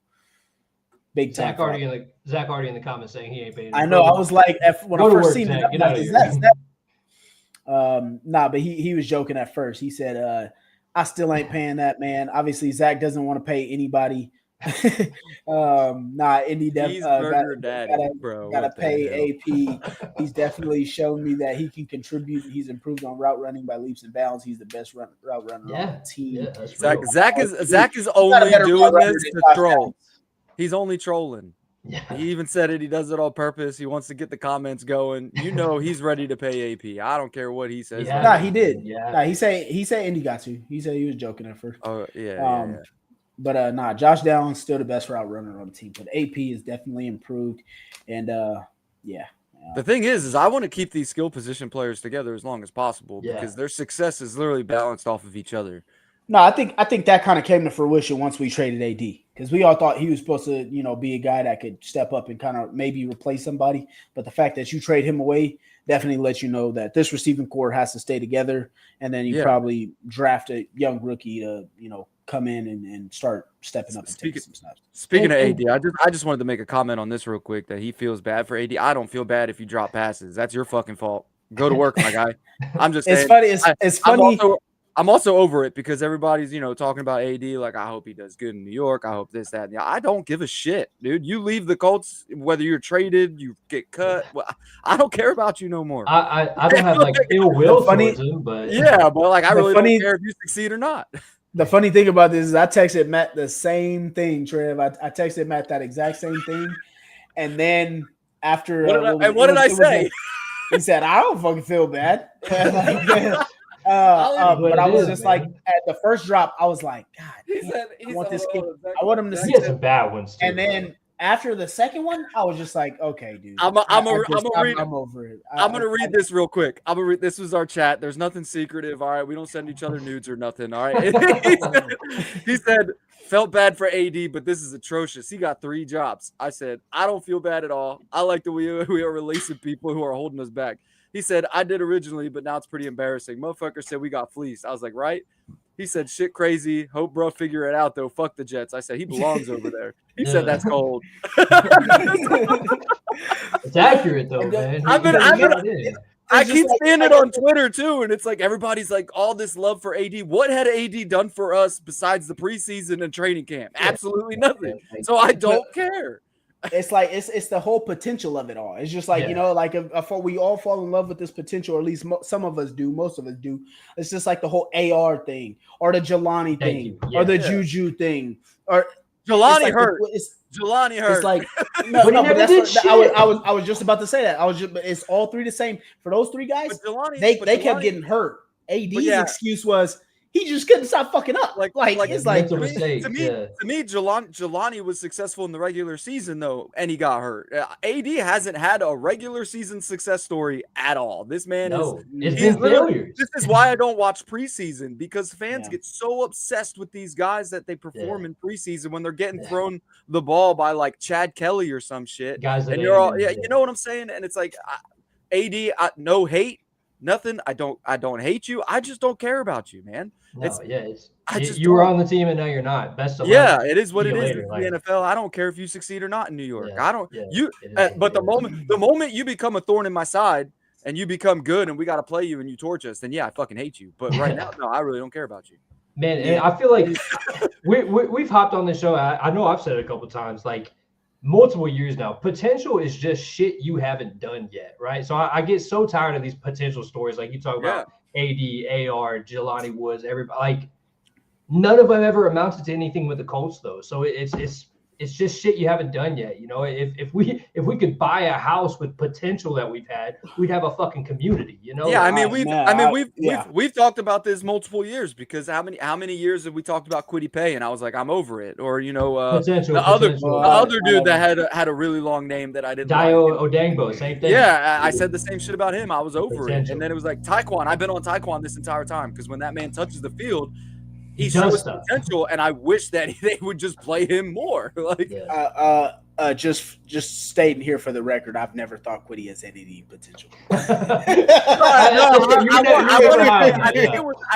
big time. Zach already in the comments saying he ain't paying. I know. I was like, when I first seen it, but he was joking at first. He said, I still ain't paying that, man. Obviously, Zach doesn't want to pay anybody. Indy gotta pay AP. He's definitely shown me that he can contribute. He's improved on route running by leaps and bounds. He's the best route runner on the team. Zach is only doing this to troll. He's only trolling. Yeah. He even said it. He does it on purpose. He wants to get the comments going. He's ready to pay AP. I don't care what he says. Yeah. Nah, he did. Yeah. He said Indy got to. He said he was joking at first. Oh yeah. But Josh Downs still the best route runner on the team. But AP is definitely improved, and the thing is I want to keep these skill position players together as long as possible because their success is literally balanced off of each other. No, I think that kind of came to fruition once we traded AD because we all thought he was supposed to be a guy that could step up and kind of maybe replace somebody. But the fact that you trade him away, definitely let you know that this receiving core has to stay together, and then you Yeah. probably draft a young rookie to come in and start stepping up and taking some snaps. Speaking of AD, I just wanted to make a comment on this real quick that he feels bad for AD. I don't feel bad if you drop passes. That's your fucking fault. Go to work, my guy. I'm just saying. It's funny. It's funny. I'm also over it because everybody's, talking about AD. Like, I hope he does good in New York. I hope this, that, and the I don't give a shit, dude. You leave the Colts, whether you're traded, you get cut. Well, I don't care about you no more. I don't have like ill will towards him, but yeah, but like I really don't care if you succeed or not. The funny thing about this is I texted Matt the same thing, Trev. I texted Matt that exact same thing, and then after what did I say? He said, "I don't fucking feel bad." But I was just like, at the first drop, I was like, God, I want this kid. I want him to see some bad ones too. And then after the second one, I was just like, okay, dude. I'm over it. I'm gonna read this real quick. This was our chat. There's nothing secretive. All right, we don't send each other nudes or nothing. All right. He said, felt bad for AD, but this is atrocious. He got 3 jobs. I said, I don't feel bad at all. I like the way we are releasing people who are holding us back. He said, I did originally, but now it's pretty embarrassing. Motherfucker said we got fleeced. I was like, right? He said, shit crazy. Hope bro figure it out, though. Fuck the Jets. I said, he belongs over there. He said, that's cold. It's accurate, though, man. I keep seeing it on Twitter, too, and it's like everybody's like, all this love for AD. What had AD done for us besides the preseason and training camp? Absolutely nothing. So I don't care. It's like it's the whole potential of it all. It's just like we all fall in love with this potential, or at least some of us do. Most of us do. It's just like the whole AR thing, or the Jelani thing, or the Juju thing, or Jelani hurt. Jelani hurt. It's like but that's what, I was just about to say that. It's all 3 the same for those 3 guys. They kept getting hurt. AD's excuse was he just couldn't stop fucking up. Like it's like to me, Jelani was successful in the regular season though, and he got hurt. AD hasn't had a regular season success story at all. This man is failures. This is why I don't watch preseason, because fans get so obsessed with these guys that they perform in preseason when they're getting thrown the ball by like Chad Kelly or some shit. Guys, and you're all you know what I'm saying? And it's like AD, no hate. Nothing. I don't hate you. I just don't care about you, man. You were on the team and now you're not. Best of luck. Yeah, it is what it is. The NFL. I don't care if you succeed or not in New York. I don't. But the moment you become a thorn in my side and you become good and we got to play you and you torch us, then I fucking hate you. But right now, no, I really don't care about you. Man, and I feel like we've hopped on this show. I know I've said it a couple of times, like multiple years now. Potential is just shit you haven't done yet, right? So I get so tired of these potential stories. Like you talk about AD, AR, Jelani Woods, everybody. Like none of them ever amounted to anything with the Colts, though. So it's just shit you haven't done yet. If we could buy a house with potential that we've had, we'd have a fucking community. Yeah, I mean we've talked about this multiple years, because how many years have we talked about Kwity Paye, and I was like, I'm over it. Or the other dude that had a really long name that I didn't like. Odangbo, same thing. Yeah, I said the same shit about him. I was over it, and then it was like Taekwon. I've been on Taekwon this entire time, because when that man touches the field, he shows potential, and I wish that they would just play him more. Just stating here for the record, I've never thought Kwity has any potential. I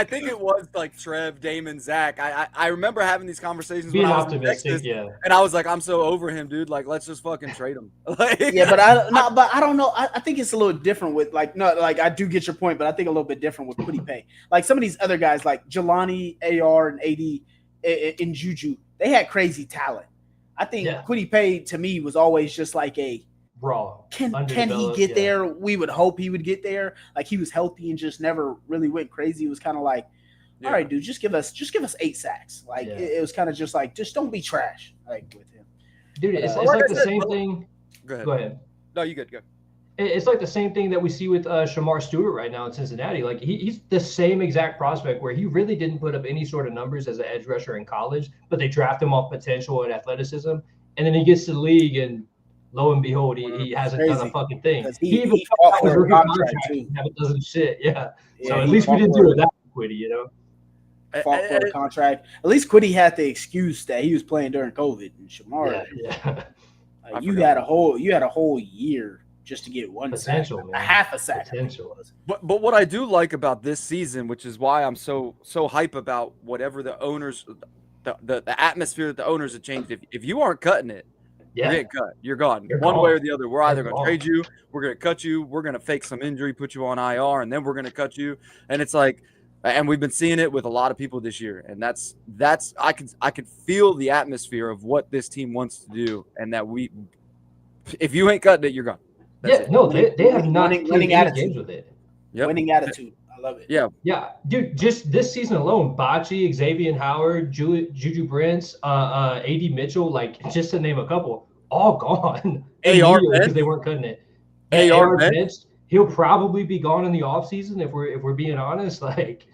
think it was like Trev, Damon, Zach. I remember having these conversations being when I was optimistic, in Texas, and I was like, I'm so over him, dude. Like, let's just fucking trade him. But I don't know. I think it's a little different with I do get your point, but I think a little bit different with Kwity Paye. Like some of these other guys, like Jelani, AR, and AD, and Juju, they had crazy talent. I think Kwity Paye to me was always just like a raw. Can he get there? We would hope he would get there. Like he was healthy and just never really went crazy. It was kind of like, all right, dude, just give us 8 sacks. Like it was kind of just like, just don't be trash. Like with him, dude. It's like the same thing. Go ahead. No, you good. Go. It's like the same thing that we see with Shamar Stewart right now in Cincinnati. Like he's the same exact prospect where he really didn't put up any sort of numbers as an edge rusher in college, but they draft him off potential and athleticism, and then he gets to the league and lo and behold, he hasn't done a fucking thing. He even fought for a contract too. Haven't done shit. So at least we didn't do it that Kwity, Fought for a contract. At least Kwity had the excuse that he was playing during COVID, and Shamar. Yeah. You had a whole year just to get one Potential, sack, man. a half a sack. Potential. But what I do like about this season, which is why I'm so hype about whatever the owners, the atmosphere that the owners have changed. If you aren't cutting it, you're getting cut. You're gone. You're One gone. way or the other. We're either going to gone. trade you, we're going to cut you, we're going to fake some injury, put you on IR, and then we're going to cut you. And it's like, and we've been seeing it with a lot of people this year. And that's I can feel the atmosphere of what this team wants to do, and that if you ain't cutting it, you're gone. That's it. No, they have not winning played any games with it. Yep. Winning attitude. I love it. Yeah, dude. Just this season alone, Bocce, Xavier Howard, Juju Brents, AD Mitchell, like just to name a couple, all gone. AR because they weren't cutting it. AR benched. He'll probably be gone in the offseason if we're being honest. Like,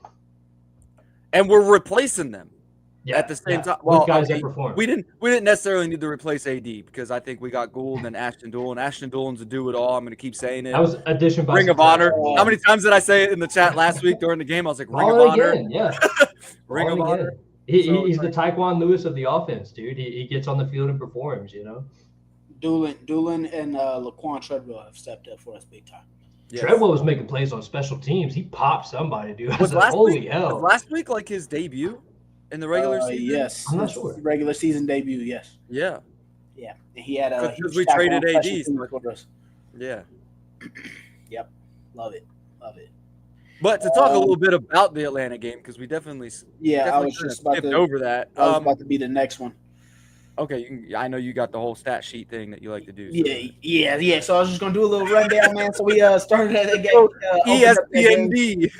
and we're replacing them. At the same time, well, guys that perform. We didn't necessarily need to replace AD because I think we got Gould and Ashton Doolin. Ashton Doolin's a do-it-all. I'm going to keep saying it. That was addition by Ring of Honor. How many times did I say it in the chat last week during the game? I was like, Ring of Honor. Again, yeah. Ring of Honor. He's the Taekwon Lewis of the offense, dude. He gets on the field and performs, you know. Doolin and Laquan Treadwell have stepped up for us big time. Yes. Treadwell was making plays on special teams. He popped somebody, dude. Was last week like his debut? In the regular season? Yes. I'm not sure. Regular season debut, yes. Yeah. Yeah. And he had a because we traded AD. Yeah. Yep. Love it. But to talk a little bit about the Atlanta game, because we definitely I was just about to over that. I was about to be the next one. Okay, I know you got the whole stat sheet thing that you like to do. So. Yeah. So I was just gonna do a little rundown, man. So we started at the game. ESPND.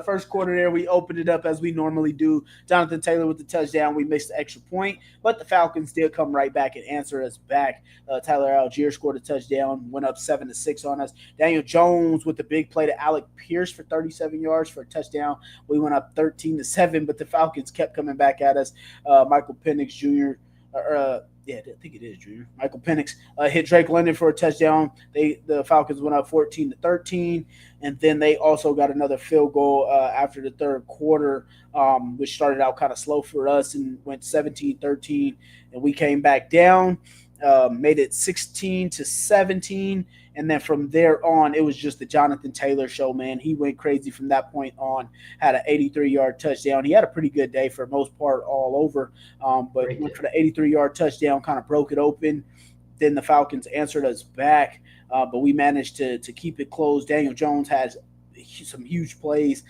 First quarter there, we opened it up as we normally do. Jonathan Taylor with the touchdown. We missed the extra point, but the Falcons did come right back and answer us back. Tyler Algier scored a touchdown, went up 7-6 on us. Daniel Jones with the big play to Alec Pierce for 37 yards for a touchdown. We went up 13-7, but the Falcons kept coming back at us. Michael Penix Jr. I think it is Jr. Michael Penix hit Drake London for a touchdown. The Falcons went up 14-13, and then they also got another field goal after the third quarter, which started out kind of slow for us and went 17-13, and we came back down, made it 16-17. And then from there on, it was just the Jonathan Taylor show, man. He went crazy from that point on, had an 83-yard touchdown. He had a pretty good day for the most part all over, but went for the 83-yard touchdown, kind of broke it open. Then the Falcons answered us back, but we managed to keep it close. Daniel Jones has some huge plays.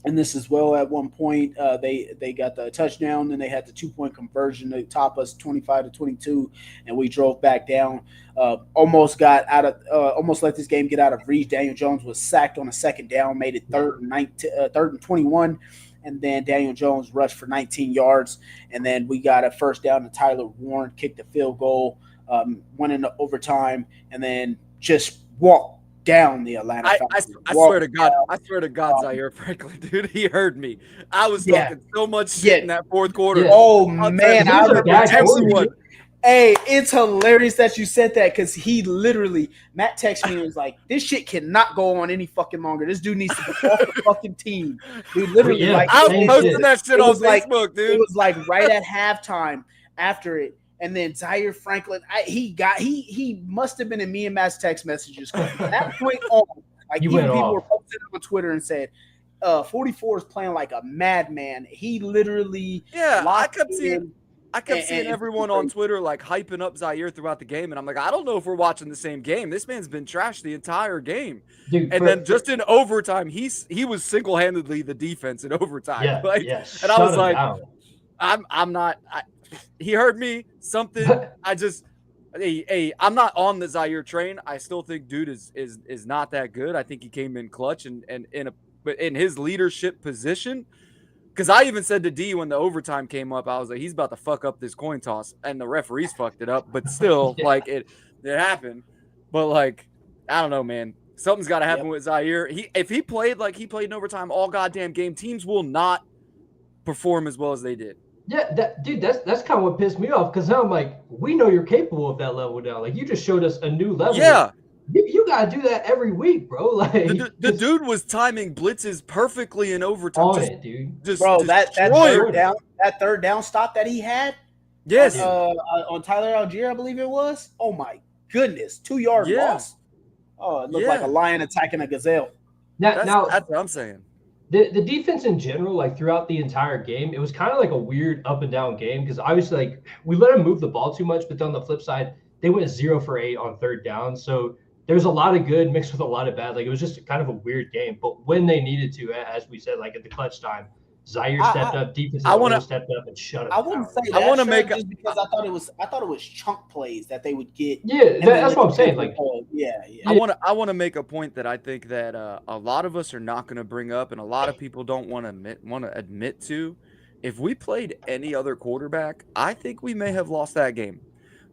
And this as well, at one point, they got the touchdown, then they had the 2-point conversion to top us 25-22, and we drove back down. Almost let this game get out of reach. Daniel Jones was sacked on a second down, made it third and 21, and then Daniel Jones rushed for 19 yards, and then we got a first down to Tyler Warren, kicked the field goal, went into overtime, and then just walked down the Atlanta Falcons. I swear to God, Zaire Franklin, dude, he heard me. I was talking so much shit in that fourth quarter. Oh, man. I remember texting you. Hey, it's hilarious that you said that because he literally, Matt texted me and was like, this shit cannot go on any fucking longer. This dude needs to be off the fucking team. Dude, literally. I was posting that shit on Facebook, dude. It was like right at halftime after it. And then Zaire Franklin, he must have been in me and Matt's text messages. From that point on, like people were posting on Twitter and said, 44 is playing like a madman. He literally, I kept seeing everyone on Twitter like hyping up Zaire throughout the game, and I'm like, I don't know if we're watching the same game. This man's been trashed the entire game, dude, and then just in overtime, he was single-handedly the defense in overtime. And I was like, I'm not. He heard me something. I'm not on the Zaire train. I still think dude is not that good. I think he came in clutch and in his leadership position. Because I even said to D when the overtime came up, I was like, he's about to fuck up this coin toss, and the referees fucked it up. But still, like it happened. But like, I don't know, man. Something's got to happen with Zaire. If he played like he played in overtime all goddamn game, teams will not perform as well as they did. Yeah, that's kind of what pissed me off because I'm like, we know you're capable of that level now. Like you just showed us a new level. Yeah, you gotta do that every week, bro. Like the dude was timing blitzes perfectly in overtime. Dude. That third down stop that he had. Yes, on Tyler Algier, I believe it was. Oh my goodness, 2-yard Yeah. loss. Oh, it looked like a lion attacking a gazelle. That's what I'm saying. The defense in general, like throughout the entire game, it was kind of like a weird up and down game because obviously like we let them move the ball too much, but then on the flip side, they went 0 for 8 on third down. So there's a lot of good mixed with a lot of bad. Like it was just kind of a weird game. But when they needed to, as we said, like at the clutch time, Zaire stepped up, defense stepped up and shut up. I wouldn't say that. I want to make just because I thought it was chunk plays that they would get. Yeah, that's what I'm saying. Like, I want to make a point that I think that a lot of us are not going to bring up, and a lot of people don't want to admit to. If we played any other quarterback, I think we may have lost that game.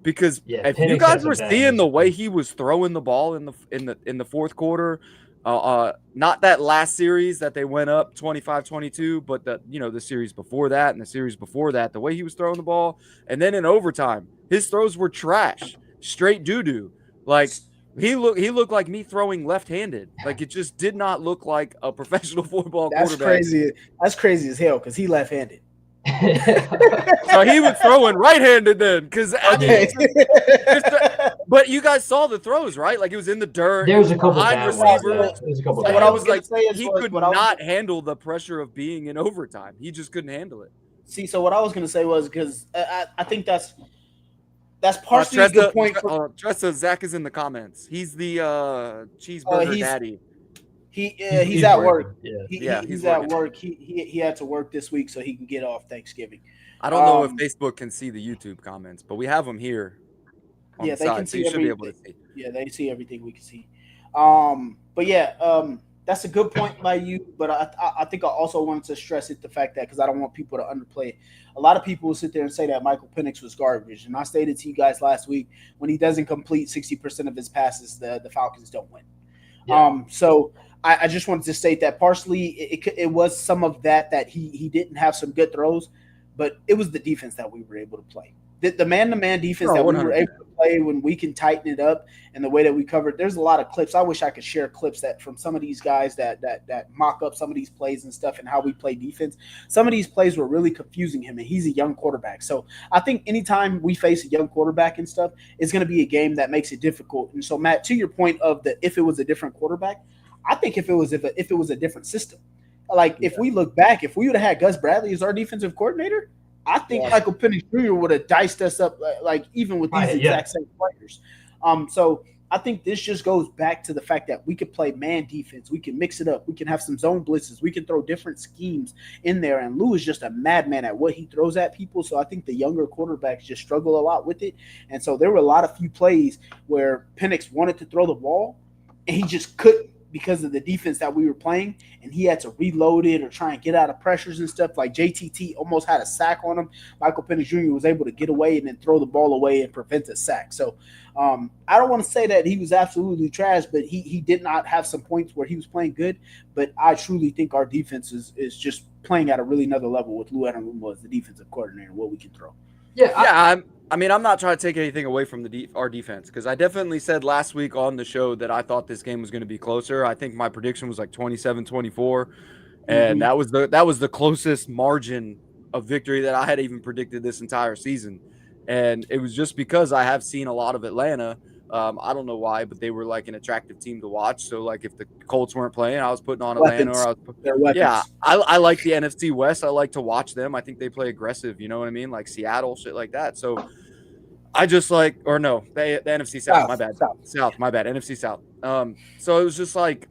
Because if you guys were seeing the way he was throwing the ball in the fourth quarter. Not that last series that they went up 25-22, but the series before that and the series before that, the way he was throwing the ball, and then in overtime, his throws were trash, straight doo-doo. Like he looked like me throwing left-handed. Like it just did not look like a professional football quarterback. Crazy. That's crazy as hell because he left-handed. So he was throwing right-handed then, because but you guys saw the throws, right? Like it was in the dirt. There was a couple bad receivers. What I was like, he could not handle the pressure of being in overtime. He just couldn't handle it. See, so what I was going to say was because I think that's partially a good point. Tressa, Zach is in the comments. He's the cheeseburger daddy. He's at work. He's at work. He had to work this week so he can get off Thanksgiving. I don't know if Facebook can see the YouTube comments, but we have them here. On the side, can see. So you should be able to see. Yeah, they see everything we can see. But that's a good point by you. But I think I also wanted to stress the fact that because I don't want people to underplay it. A lot of people will sit there and say that Michael Penix was garbage, and I stated to you guys last week when he doesn't complete 60% of his passes, the Falcons don't win. Yeah. So I just wanted to state that partially it was some of that he didn't have some good throws, but it was the defense that we were able to play. The man-to-man defense that we were able to play when we can tighten it up and the way that we covered. There's a lot of clips. I wish I could share clips that from some of these guys that mock up some of these plays and stuff and how we play defense. Some of these plays were really confusing him, and he's a young quarterback. So I think anytime we face a young quarterback and stuff, it's going to be a game that makes it difficult. And so, Matt, to your point of if it was a different quarterback, I think if it was a different system, like if we look back, if we would have had Gus Bradley as our defensive coordinator, I think Michael Penix Jr. would have diced us up, like even with these exact same players. So I think this just goes back to the fact that we could play man defense. We can mix it up. We can have some zone blitzes. We can throw different schemes in there. And Lou is just a madman at what he throws at people. So I think the younger quarterbacks just struggle a lot with it. And so there were a lot of few plays where Penix wanted to throw the ball and he just couldn't, because of the defense that we were playing, and he had to reload it or try and get out of pressures and stuff. Like JTT almost had a sack on him. Michael Penix Jr. was able to get away and then throw the ball away and prevent a sack. So I don't want to say that he was absolutely trash, but he did not have some points where he was playing good. But I truly think our defense is just playing at a really another level with Lou Anarumo as the defensive coordinator, what we can throw. I'm not trying to take anything away from our defense, because I definitely said last week on the show that I thought this game was going to be closer. I think my prediction was like 27-24, and that was the closest margin of victory that I had even predicted this entire season. And it was just because I have seen a lot of Atlanta. I don't know why, but they were like an attractive team to watch. So like if the Colts weren't playing, I was putting on Atlanta. I like the NFC West. I like to watch them. I think they play aggressive. You know what I mean? Like Seattle, shit like that. So I just the NFC South. My bad. South. My bad. NFC South. So it was just like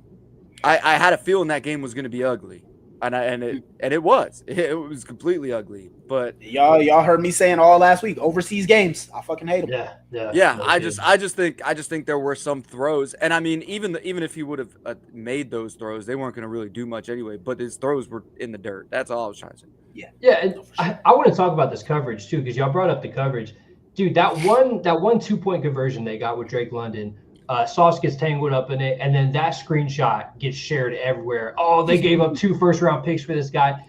I had a feeling that game was going to be ugly. And it was completely ugly. But y'all heard me saying all last week, overseas games, I fucking hate them. Yeah. I just think there were some throws, and I mean even if he would have made those throws, they weren't going to really do much anyway. But his throws were in the dirt. That's all I was trying to say. And I want to talk about this coverage too, because y'all brought up the coverage, dude. That one 2-point conversion they got with Drake London. Sauce gets tangled up in it, and then that screenshot gets shared everywhere. Oh, they gave up 2 first-round picks for this guy.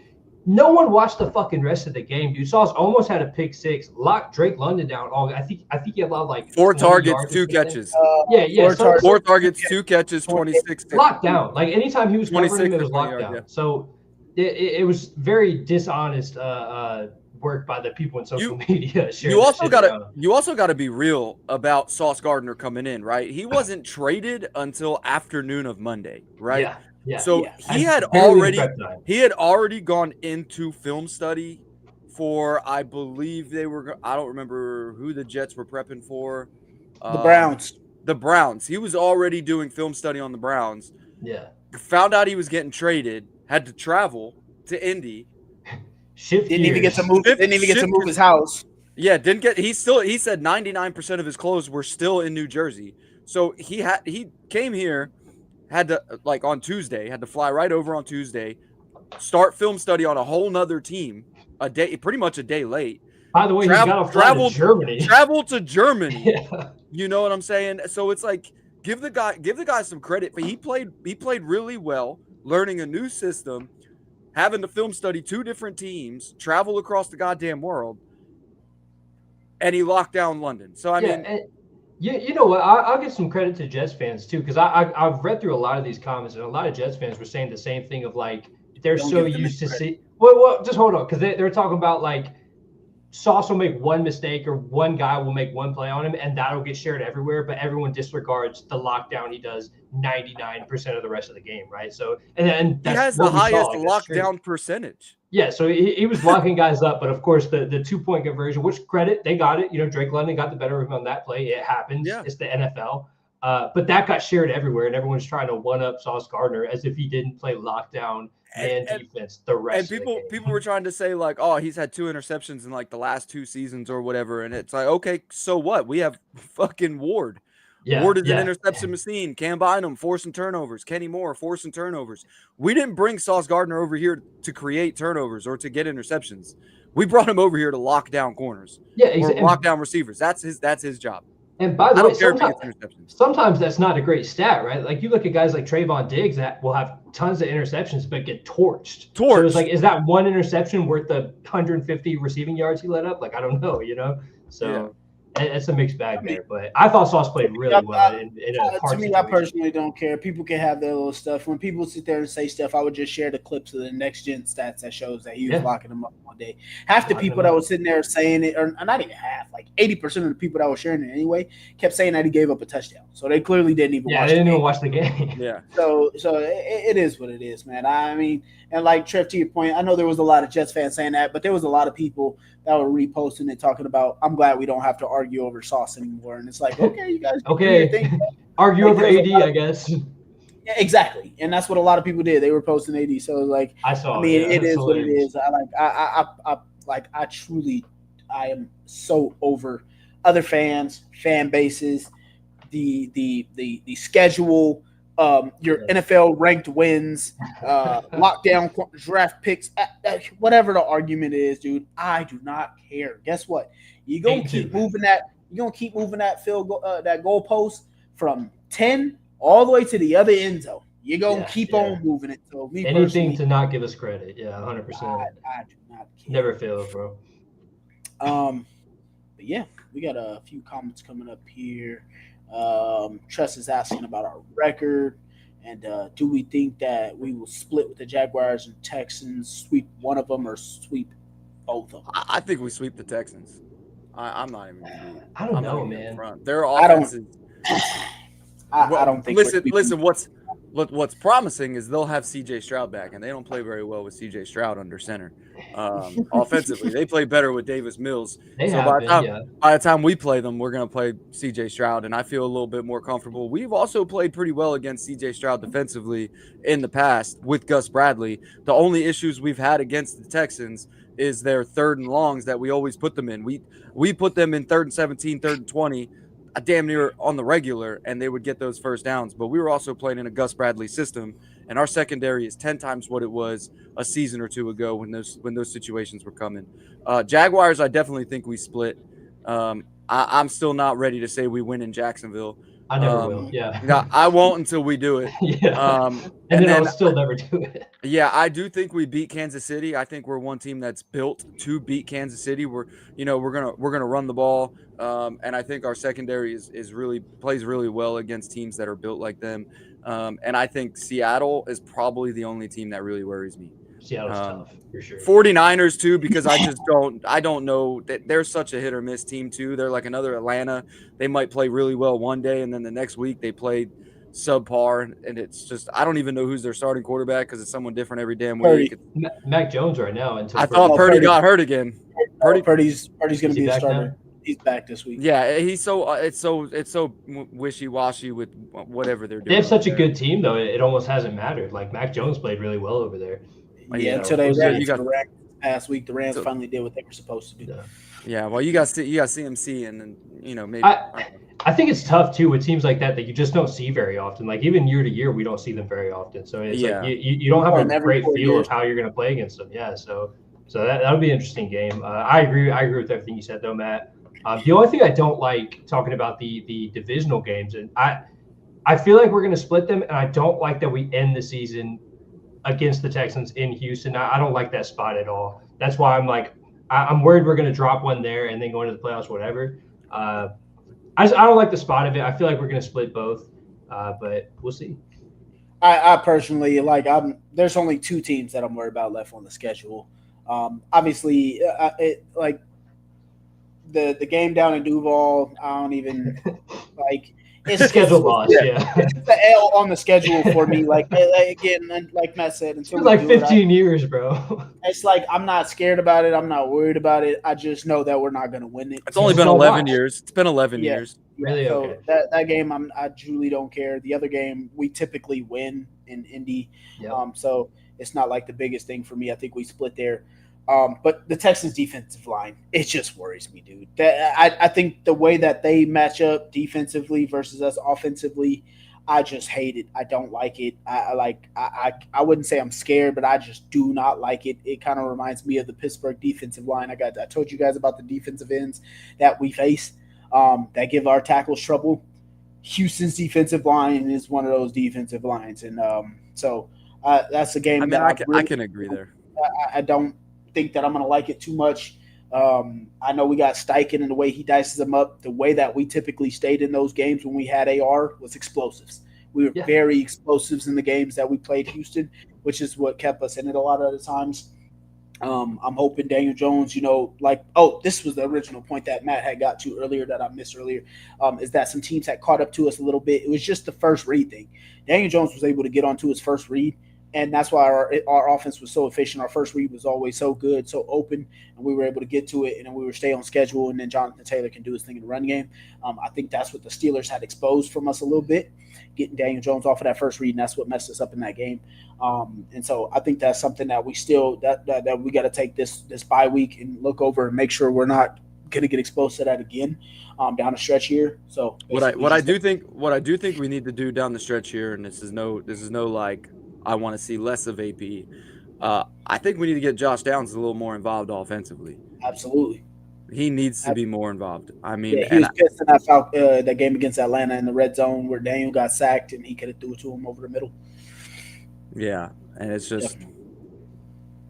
No one watched the fucking rest of the game, dude. Sauce almost had a pick 6, locked Drake London down. I think he allowed like 4 targets, 2 catches. 4 targets, 2 catches, 26. Locked down. Like anytime he was covering him, it was locked down. Yeah. So it was very dishonest work by the people in social You- media. sharing You that also shit gotta around. you also gotta be real about Sauce Gardner coming in, right? He wasn't traded until afternoon of Monday, right? Yeah. So Yeah. And barely any prep time. he had already gone into film study for, I believe I don't remember who the Jets were prepping for. The Browns. The Browns. He was already doing film study on the Browns. Yeah. Found out he was getting traded, had to travel to Indy. Shift Didn't even get gears. to move. Didn't even get to move his house. Yeah, didn't get. He said 99% of his clothes were still in New Jersey. So he came here, had to on Tuesday, had to fly right over on Tuesday, start film study on a whole nother team pretty much a day late. By the way, he's got to fly to Germany. Travel to Germany. Yeah. You know what I'm saying? So it's like give the guy some credit. He played really well, learning a new system, having to film study 2 different teams, travel across the goddamn world, and he locked down London. So I mean, and you know what? I'll give some credit to Jets fans too, because I've read through a lot of these comments, and a lot of Jets fans were saying the same thing of like they're so used to see. Well, just hold on, because they're talking about like Sauce will make one mistake or one guy will make one play on him, and that'll get shared everywhere. But everyone disregards the lockdown he does 99% of the rest of the game, right? So and that's he has what the highest lockdown percentage. Yeah, so he was locking guys up, but of course the 2-point conversion, which credit they got it. You know, Drake London got the better of him on that play. It happens. Yeah. It's the NFL. But that got shared everywhere, and everyone's trying to one up Sauce Gardner as if he didn't play lockdown and defense the rest of the game. People were trying to say like, oh, he's had 2 interceptions in like the last 2 seasons or whatever, and it's like, okay, so what? We have fucking Ward. Ward is an interception machine. Cam Bynum forcing turnovers. Kenny Moore forcing turnovers. We didn't bring Sauce Gardner over here to create turnovers or to get interceptions. We brought him over here to lock down corners. Yeah, exactly. Or lock down receivers. That's his job. And by the way, sometimes that's not a great stat, right? Like you look at guys like Trayvon Diggs that will have tons of interceptions but get torched. So it's like, is that one interception worth the 150 receiving yards he let up? Like, I don't know, you know? So it's a mixed bag there. But I thought Sauce played really well. In a hard to me, I personally don't care. People can have their little stuff. When people sit there and say stuff, I would just share the clips of the next gen stats that shows that he was locking them up one day. Half the people that were sitting there saying it, or not even half, like 80% of the people that were sharing it anyway, kept saying that he gave up a touchdown. So they clearly didn't even watch even watch the game. Yeah. So it is what it is, man. I mean, and like Trev, to your point, I know there was a lot of Jets fans saying that, but there was a lot of people that were reposting and talking about, I'm glad we don't have to argue over Sauce anymore. And it's like, okay, you guys argue over AD, I guess. Yeah, exactly. And that's what a lot of people did. They were posting AD. So like, it is what it is. I truly am so over other fans, fan bases, the schedule, your NFL ranked wins, lockdown draft picks, whatever the argument is, dude. I do not care. Guess what? You're gonna keep moving that. You're gonna keep moving that that goalpost from 10 all the way to the other end zone. You're gonna keep on moving it. So anything to not give us credit. Yeah, 100%. I do not care. Never fails, bro. But yeah, we got a few comments coming up here. Tress is asking about our record, and do we think that we will split with the Jaguars and Texans, sweep one of them, or sweep both of them? I think we sweep the Texans. I'm not even. I don't know, man. Their offense is. I don't think. Listen. What's promising is they'll have C.J. Stroud back, and they don't play very well with C.J. Stroud under center. Offensively, they play better with Davis Mills. By the time we play them, we're going to play C.J. Stroud, and I feel a little bit more comfortable. We've also played pretty well against C.J. Stroud defensively in the past with Gus Bradley. The only issues we've had against the Texans is their 3rd and longs that we always put them in. We put them in 3rd and 17, 3rd and 20. Damn near on the regular, and they would get those first downs. But we were also playing in a Gus Bradley system, and our secondary is 10 times what it was a season or two ago when those situations were coming. Jaguars, I definitely think we split. I'm still not ready to say we win in Jacksonville. I never will. Yeah. No, I won't until we do it. And then I'll still never do it. Yeah, I do think we beat Kansas City. I think we're one team that's built to beat Kansas City. We're gonna run the ball, and I think our secondary plays really well against teams that are built like them. And I think Seattle is probably the only team that really worries me. Seattle's tough for sure. 49ers too, because I don't know that they're such a hit or miss team too. They're like another Atlanta. They might play really well one day, and then the next week they played subpar, and it's just I don't even know who's their starting quarterback because it's someone different every damn week. Mac Jones right now. Until I thought Purdy got hurt again. Purdy's going to be the starter. Now? He's back this week. Yeah, he's so it's so wishy-washy with whatever they're doing. They have such a good team though; it almost hasn't mattered. Like Mac Jones played really well over there. Yeah, until they ran into the Rams last week. The Rams finally did what they were supposed to do. Yeah, well, you got CMC, and then maybe. I think it's tough too with teams like that you just don't see very often. Like even year to year, we don't see them very often. So it's like you don't have a great feel of how you're going to play against them. Yeah, so that'll be an interesting game. I agree with everything you said though, Matt. The only thing I don't like talking about the divisional games, and I feel like we're going to split them, and I don't like that we end the season against the Texans in Houston. I don't like that spot at all. That's why I'm like I'm worried we're going to drop one there and then go into the playoffs, whatever. I don't like the spot of it. I feel like we're going to split both, but we'll see. I personally there's only two teams that I'm worried about left on the schedule. Obviously, the game down in Duval, I don't even like. It's schedule loss, yeah. It's the L on the schedule for me. Again, like Matt said, until it's 15 years, bro. It's like I'm not scared about it. I'm not worried about it. I just know that we're not going to win it. It's only been 11 years. It's been 11 years. Really? So okay. that game, I truly don't care. The other game, we typically win in Indy. Yep. So it's not like the biggest thing for me. I think we split there. But the Texans defensive line, it just worries me, dude. I think the way that they match up defensively versus us offensively, I just hate it. I don't like it. I wouldn't say I'm scared, but I just do not like it. It kind of reminds me of the Pittsburgh defensive line. I told you guys about the defensive ends that we face that give our tackles trouble. Houston's defensive line is one of those defensive lines, and so that's a game. I can agree there. I don't think that I'm going to like it too much. I know we got Steichen and the way he dices them up. The way that we typically stayed in those games when we had AR was explosives. We were very explosives in the games that we played Houston, which is what kept us in it a lot of the times. I'm hoping Daniel Jones, this was the original point that Matt had got to earlier that I missed earlier, is that some teams had caught up to us a little bit. It was just the first read thing. Daniel Jones was able to get onto his first read, and that's why our offense was so efficient. Our first read was always so good, so open, and we were able to get to it, and then we were stay on schedule, and then Jonathan Taylor can do his thing in the run game. I think that's what the Steelers had exposed from us a little bit, getting Daniel Jones off of that first read, and that's what messed us up in that game. And so I think that's something that we still that we got to take this bye week and look over and make sure we're not going to get exposed to that again down the stretch here. So what I do think we need to do down the stretch here, and this is no like I want to see less of AP. I think we need to get Josh Downs a little more involved offensively. Absolutely. He needs to be more involved. I mean, he was pissed in that game against Atlanta in the red zone where Daniel got sacked and he could have threw it to him over the middle. Yeah, and it's just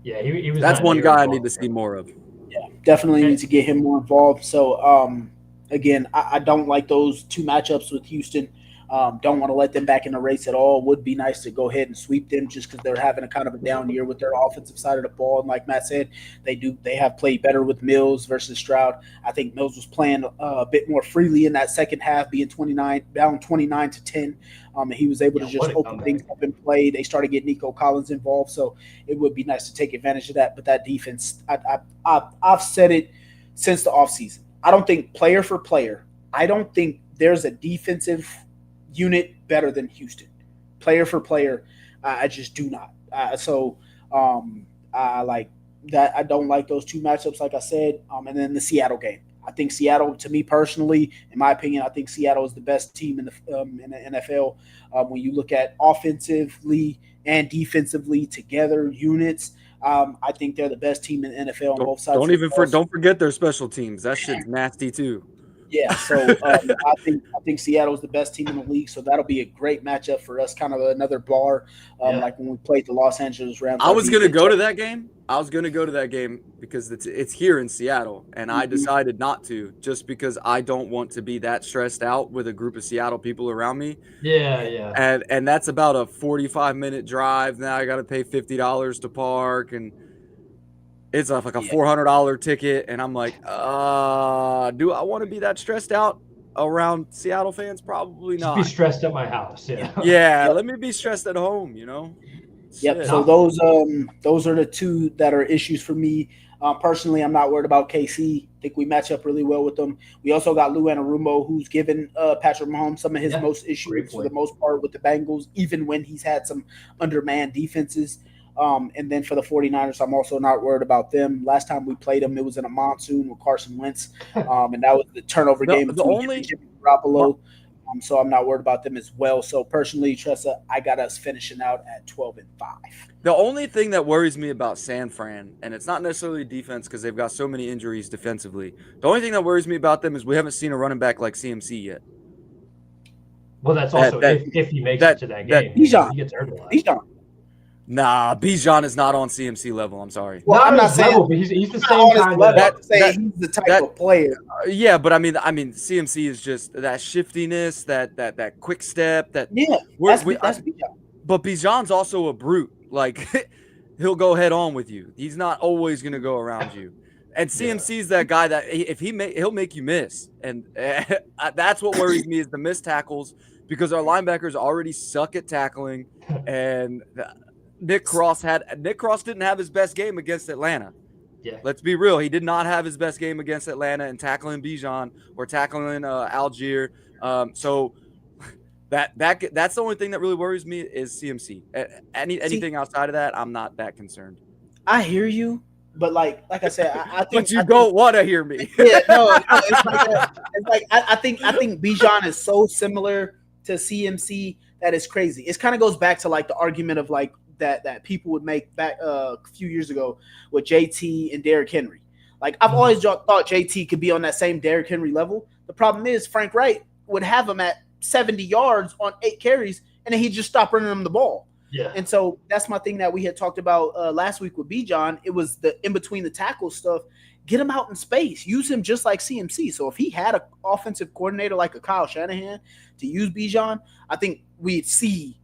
he was. That's one guy I need to see more of. Yeah, definitely need to get him more involved. So again, I don't like those two matchups with Houston. Don't want to let them back in the race at all. Would be nice to go ahead and sweep them just because they're having a kind of a down year with their offensive side of the ball. And like Matt said, they have played better with Mills versus Stroud. I think Mills was playing a bit more freely in that second half, being down 29-10. And he was able to just open things up and play. They started getting Nico Collins involved, so it would be nice to take advantage of that. But that defense, I've said it since the offseason. I don't think player for player, I don't think there's a defensive unit better than Houston. Player for player, I just do not. I like that. I don't like those two matchups, like I said. And then the Seattle game. I think Seattle, to me personally, in my opinion, I think Seattle is the best team in the NFL. When you look at offensively and defensively together units, I think they're the best team in the NFL on both sides. Don't forget their special teams. That shit's nasty too. Yeah, so I think Seattle's the best team in the league, so that'll be a great matchup for us. Kind of another bar, like when we played the Los Angeles Rams. I was gonna go to that game. I was gonna go to that game because it's here in Seattle, and I decided not to just because I don't want to be that stressed out with a group of Seattle people around me. Yeah. And that's about a 45-minute drive. Now I got to pay $50 to park, and it's like a $400 ticket. And I'm like, do I want to be that stressed out around Seattle fans? Probably Just not. be stressed at my house. Yeah. Yeah, let me be stressed at home, you know? Yep. Shit. So those are the two that are issues for me. Personally, I'm not worried about KC. I think we match up really well with them. We also got Lou Anarumo, who's given Patrick Mahomes some of his most issues for the most part with the Bengals, even when he's had some undermanned defenses. And then for the 49ers, I'm also not worried about them. Last time we played them, it was in a monsoon with Carson Wentz, and that was the turnover game between Jimmy Garoppolo. So I'm not worried about them as well. So personally, Tressa, I got us finishing out at 12-5. The only thing that worries me about San Fran, and it's not necessarily defense because they've got so many injuries defensively. The only thing that worries me about them is we haven't seen a running back like CMC yet. Well, that's also if he makes it to that game. He gets hurt a lot. Nah, Bijan is not on CMC level. I'm sorry. Well, I'm not saying, but he's the same kind of. He's the type of player. Yeah, but I mean, CMC is just that shiftiness, that quick step. That's Bijan. But Bijan's also a brute. Like he'll go head on with you. He's not always gonna go around you. And CMC's that guy that if he'll make you miss. And that's what worries me is the missed tackles because our linebackers already suck at tackling and. Nick Cross didn't have his best game against Atlanta. Yeah. Let's be real. He did not have his best game against Atlanta and tackling Bijan or tackling Algier. So that's the only thing that really worries me is CMC. Anything outside of that, I'm not that concerned. I hear you, but like I said, I think. But you don't want to hear me. Yeah, no, it's like I think Bijan is so similar to CMC that is crazy. It kind of goes back to like the argument of like. That people would make back a few years ago with JT and Derrick Henry. Like I've always thought JT could be on that same Derrick Henry level. The problem is Frank Wright would have him at 70 yards on 8 carries, and then he'd just stop running him the ball. Yeah. And so that's my thing that we had talked about last week with Bijan. It was the in between the tackle stuff. Get him out in space. Use him just like CMC. So if he had an offensive coordinator like a Kyle Shanahan to use Bijan, I think we'd see.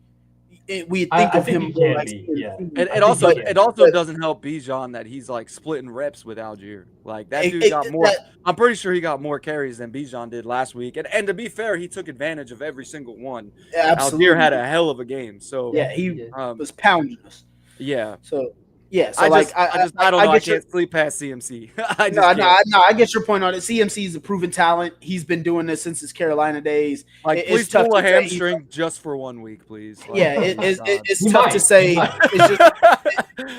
We think of him more like it also doesn't help Bijan that he's like splitting reps with Algier. Like that dude got more. I'm pretty sure he got more carries than Bijan did last week. And to be fair, he took advantage of every single one. Yeah, absolutely. Algier had a hell of a game. So he was pounding us. Yeah. So yeah, so I don't know. I can't sleep past CMC. I get your point on it. CMC is a proven talent. He's been doing this since his Carolina days. Like, please pull a hamstring just for 1 week, please. Like, yeah, it's tough to say.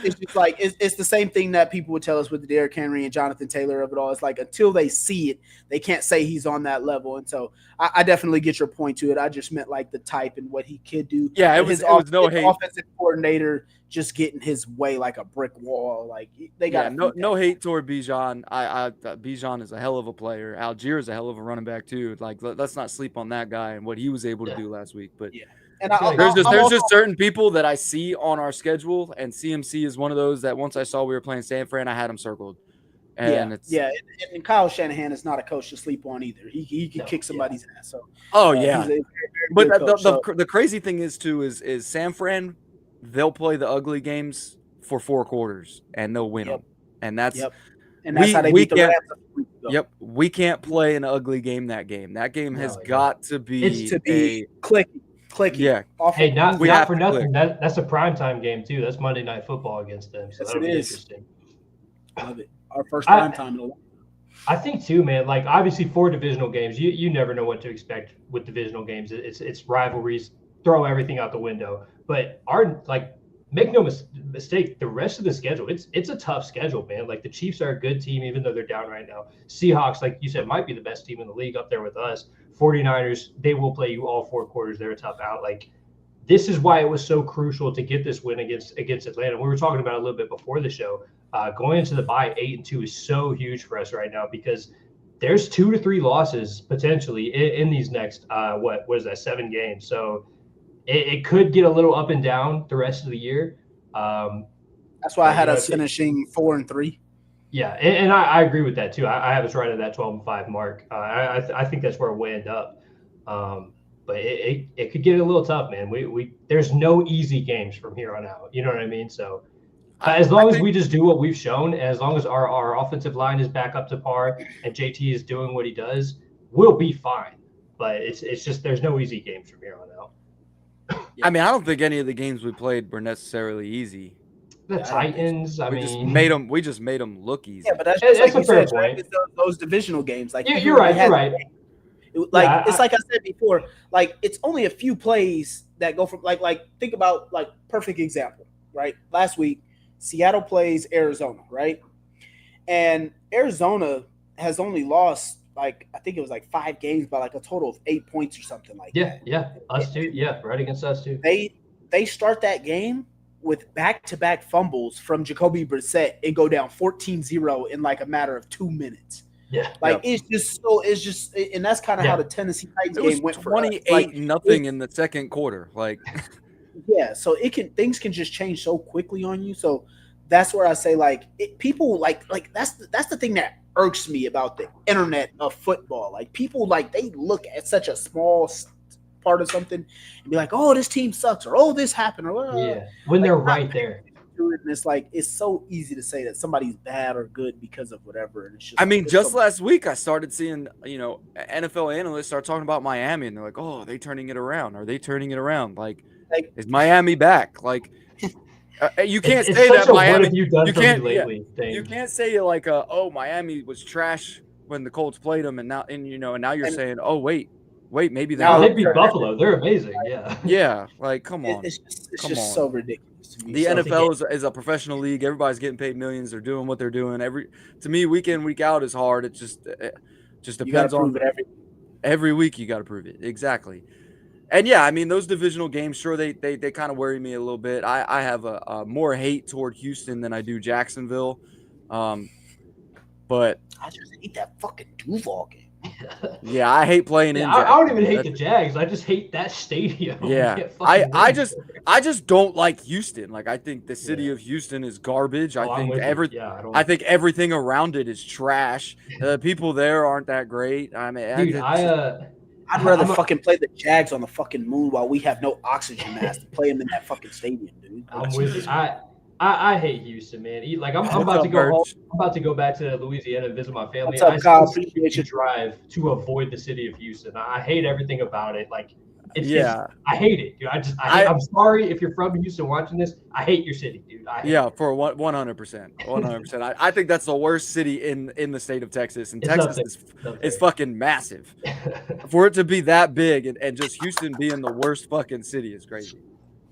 It's just like it's the same thing that people would tell us with the Derrick Henry and Jonathan Taylor of it all. It's like until they see it, they can't say he's on that level. And so I definitely get your point to it. I just meant like the type and what he could do. Yeah, it was no hate. Offensive coordinator just getting his way like a brick wall. Like they got no hate toward Bijan. Bijan is a hell of a player. Algier is a hell of a running back too. Like let's not sleep on that guy and what he was able to do last week. But and there's just certain people that I see on our schedule, and CMC is one of those that once I saw we were playing San Fran, I had him circled. And and Kyle Shanahan is not a coach to sleep on either. He can kick somebody's ass. So he's a very, very good coach, the crazy thing is too is San Fran. They'll play the ugly games for 4 quarters and they'll win them. And that's and that's how they beat the Rams. Yep, we can't play an ugly game. That game has got to be clicky. Yeah. Hey, not for nothing. That's a primetime game too. That's Monday Night Football against them. So that'll be interesting. Love it. Our first primetime in a while. I think too, man. Like obviously 4 divisional games. You never know what to expect with divisional games. It's rivalries. Throw everything out the window. But make no mistake, the rest of the schedule, it's a tough schedule, man. Like the Chiefs are a good team, even though they're down right now. Seahawks, like you said, might be the best team in the league up there with us. 49ers, they will play you all 4 quarters. They're a tough out. Like this is why it was so crucial to get this win against Atlanta. We were talking about it a little bit before the show. Going into the bye, 8-2 is so huge for us right now because there's 2 to 3 losses potentially in these next 7 games. So it could get a little up and down the rest of the year. That's why I had But, us finishing 4-3. Yeah, and I agree with that too. I have us right at that 12-5 mark. I think that's where we end up. But it could get a little tough, man. We there's no easy games from here on out. You know what I mean? So as long as we just do what we've shown, as long as our offensive line is back up to par and JT is doing what he does, we'll be fine. But it's just there's no easy games from here on out. I mean, I don't think any of the games we played were necessarily easy. The Titans, We just made them look easy. Yeah, but that's just That's like a you fair said, right? point. It's those divisional games. Like You're right. You're right. Like it's like I said before. Like it's only a few plays that go from like think about like perfect example, right? Last week, Seattle plays Arizona, right? And Arizona has only lost like I think it was like 5 games by like a total of 8 points or something like that. Yeah, us too. Yeah, right against us too. They start that game with back-to-back fumbles from Jacoby Brissett and go down 14-0 in like a matter of 2 minutes. Yeah, like it's just, and that's kind of how the Tennessee Titans game went. 28-0 in the second quarter. Like, yeah, so things can just change so quickly on you. So that's where I say people like that's the thing that irks me about the internet of football. Like people they look at such a small part of something and be like, oh, this team sucks, or oh, this happened, or when they're right there. And it's like it's so easy to say that somebody's bad or good because of whatever. And it's just just last week I started seeing NFL analysts start talking about Miami, and they're like, oh, are they turning it around? Are they turning it around? Like is Miami back? Like you can't say that Miami. What have you done for me lately? You can't say like oh, Miami was trash when the Colts played them, and now you're saying, oh wait, maybe they beat Buffalo. They're amazing. Yeah, like come on, it's just so ridiculous to me. The NFL is a professional league. Everybody's getting paid millions. They're doing what they're doing. To me, week in, week out is hard. It just depends on every week. You got to prove it exactly. And yeah, I mean those divisional games, sure they kind of worry me a little bit. I have a more hate toward Houston than I do Jacksonville, but I just hate that fucking Duval game. Yeah, I hate playing in. I don't even hate the Jags. I just hate that stadium. Yeah, I just don't like Houston. Like I think the city of Houston is garbage. I think everything around it is trash. The people there aren't that great. I mean, I'd rather fucking play the Jags on the fucking moon while we have no oxygen mask to play them in that fucking stadium, dude. I'm with you. I hate Houston, man. Like I'm about to go home. I'm about to go back to Louisiana and visit my family. What's up, Kyle? Appreciate you. Drive to avoid the city of Houston. I hate everything about it. Like I hate it, dude. I'm sorry if you're from Houston watching this. I hate your city, dude. For 100%. I think that's the worst city in the state of Texas, and Texas is fucking massive. For it to be that big and just Houston being the worst fucking city is crazy.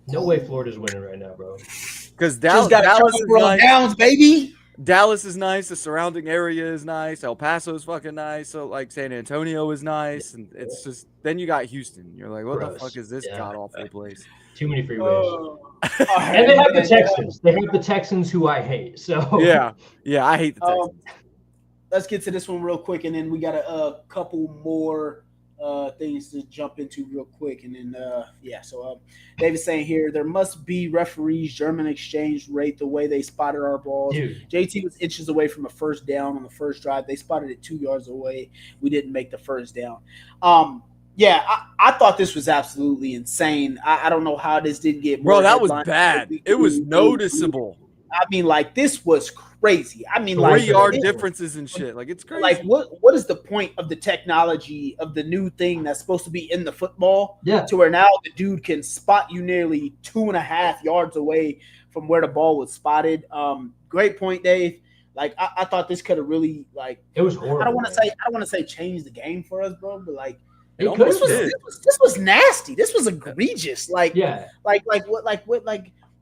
No way Florida's winning right now, bro. Because Dallas is nice. Downs, baby. Dallas is nice. The surrounding area is nice. El Paso is fucking nice. So like San Antonio is nice, and it's just then you got Houston. You're like, what the fuck is this god awful place? Too many freeways. And they have the Texans. They have the Texans who I hate. So yeah, I hate the Texans. Let's get to this one real quick, and then we got a couple more things to jump into real quick, and then so David's saying here there must be referees German exchange rate the way they spotted our balls. Dude. JT was inches away from a first down on the first drive. They spotted it 2 yards away. We didn't make the first down. I thought this was absolutely insane. I don't know how this didn't get more. Bro, that was bad. It was noticeable. I mean, like, this was crazy. I mean, 3-yard differences and shit. Like, it's crazy. Like, what is the point of the technology of the new thing that's supposed to be in the football? Yeah. To where now the dude can spot you nearly 2.5 yards away from where the ball was spotted. Great point, Dave. Like, I thought this could have really, like, it was horrible. I don't want to say change the game for us, bro, but like, this was nasty. This was egregious. Like,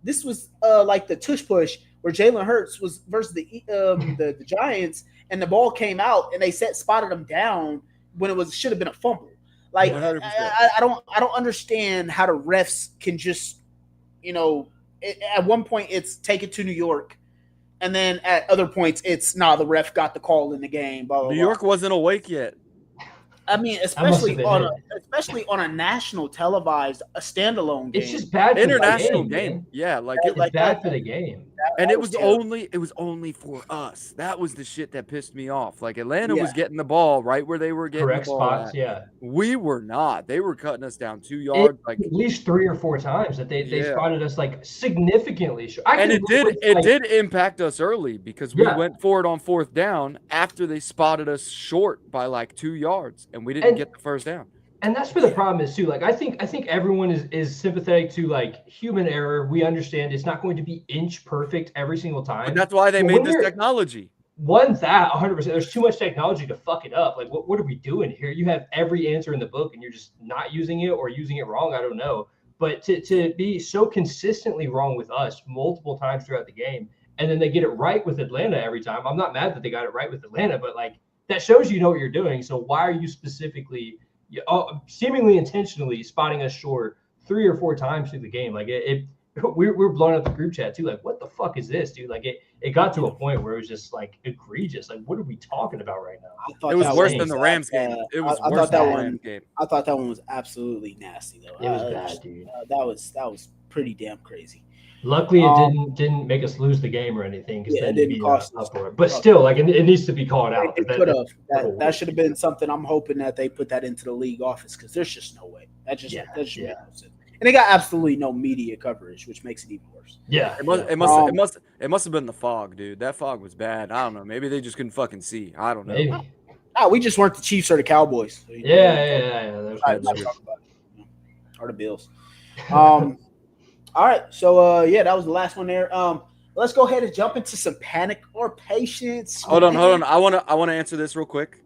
this was like the tush push where Jalen Hurts was versus the Giants, and the ball came out and they spotted him down when it should have been a fumble. Like I don't understand how the refs can just at one point it's take it to New York, and then at other points it's the ref got the call in the game. Blah, blah, New York wasn't awake yet. I mean, especially on a national televised, a standalone game. It's just bad for international the game. Yeah, like it's bad for the game. And That it was was terrible. only for us. That was the shit that pissed me off. Like Atlanta Yeah. was getting the ball right where they were getting the Correct ball spots, at. yeah. We were not. They were cutting us down 2 It, yards. Like, at least 3 or 4 times that they yeah. spotted us like significantly short. I And can live with it like, did impact us early because we yeah, went for it on 4th down after they spotted us short by like 2 yards and we didn't and get the first down. and that's where the problem is too. Like I think everyone is sympathetic to like human error. We understand it's not going to be inch perfect every single But time. that's why they But made when this you're technology. one that 100%, there's too much technology to fuck it up. Like what are we doing here? You have every answer in the book and you're just not using it or using it wrong. I don't know. But to be so consistently wrong with us multiple times throughout the game, and then they get it right with Atlanta every time. I'm not mad that they got it right with Atlanta, but like that shows you know what you're doing. So why are you specifically, seemingly intentionally spotting us short 3 or 4 times through the game? Like we're blowing up the group chat too. Like, what the fuck is this, dude? Like it got to a point where it was just like egregious. Like, what are we talking about right now? I thought It was that worse one than the was, Rams game. It was I worse thought than that the one. Rams game. I thought that one was absolutely nasty though. It was bad, dude. That was pretty damn crazy. Luckily, it didn't make us lose the game or anything, because Yeah, then it you'd didn't be cost up us. for it. But still, like it needs to be called out. It That- could that- have. That should have been something. I'm hoping that they put that into the league office because there's just no way. That just make no sense. And they got absolutely no media coverage, which makes it even worse. Yeah, It must have been the fog, dude. That fog was bad. I don't know. Maybe they just couldn't fucking see. I don't know. maybe. Oh, we just weren't the Chiefs or the Cowboys. So, Yeah. Let's Maybe. talk about it. Or the Bills. All right. So that was the last one there. Let's go ahead and jump into some panic or patience. Hold on. I wanna answer this real quick.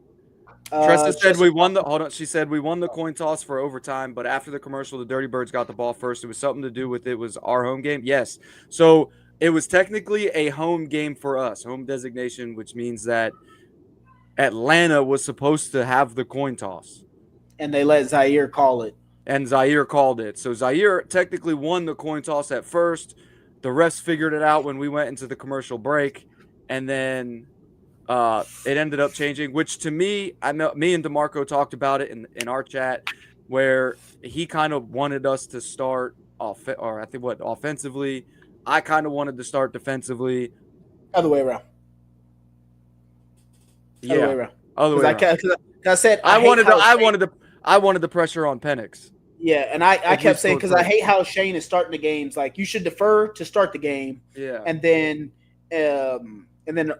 Tressa said we won the. Hold on. She said we won the coin toss for overtime, but after the commercial, the Dirty Birds got the ball first. It was something to do with it was our home game. Yes. So it was technically a home game for us, home designation, which means that Atlanta was supposed to have the coin toss. And they let Zaire call it. And Zaire called it. So Zaire technically won the coin toss at first. The refs figured it out when we went into the commercial break. And then it ended up changing, which to me, I know me and DeMarco talked about it in our chat, where he kind of wanted us to start offensively. I kind of wanted to start defensively. Other way around. Other way around. I said I wanted the pressure on Penix. Yeah, and I kept saying because I hate how Shane is starting the games. Like you should defer to start the game. Yeah, and then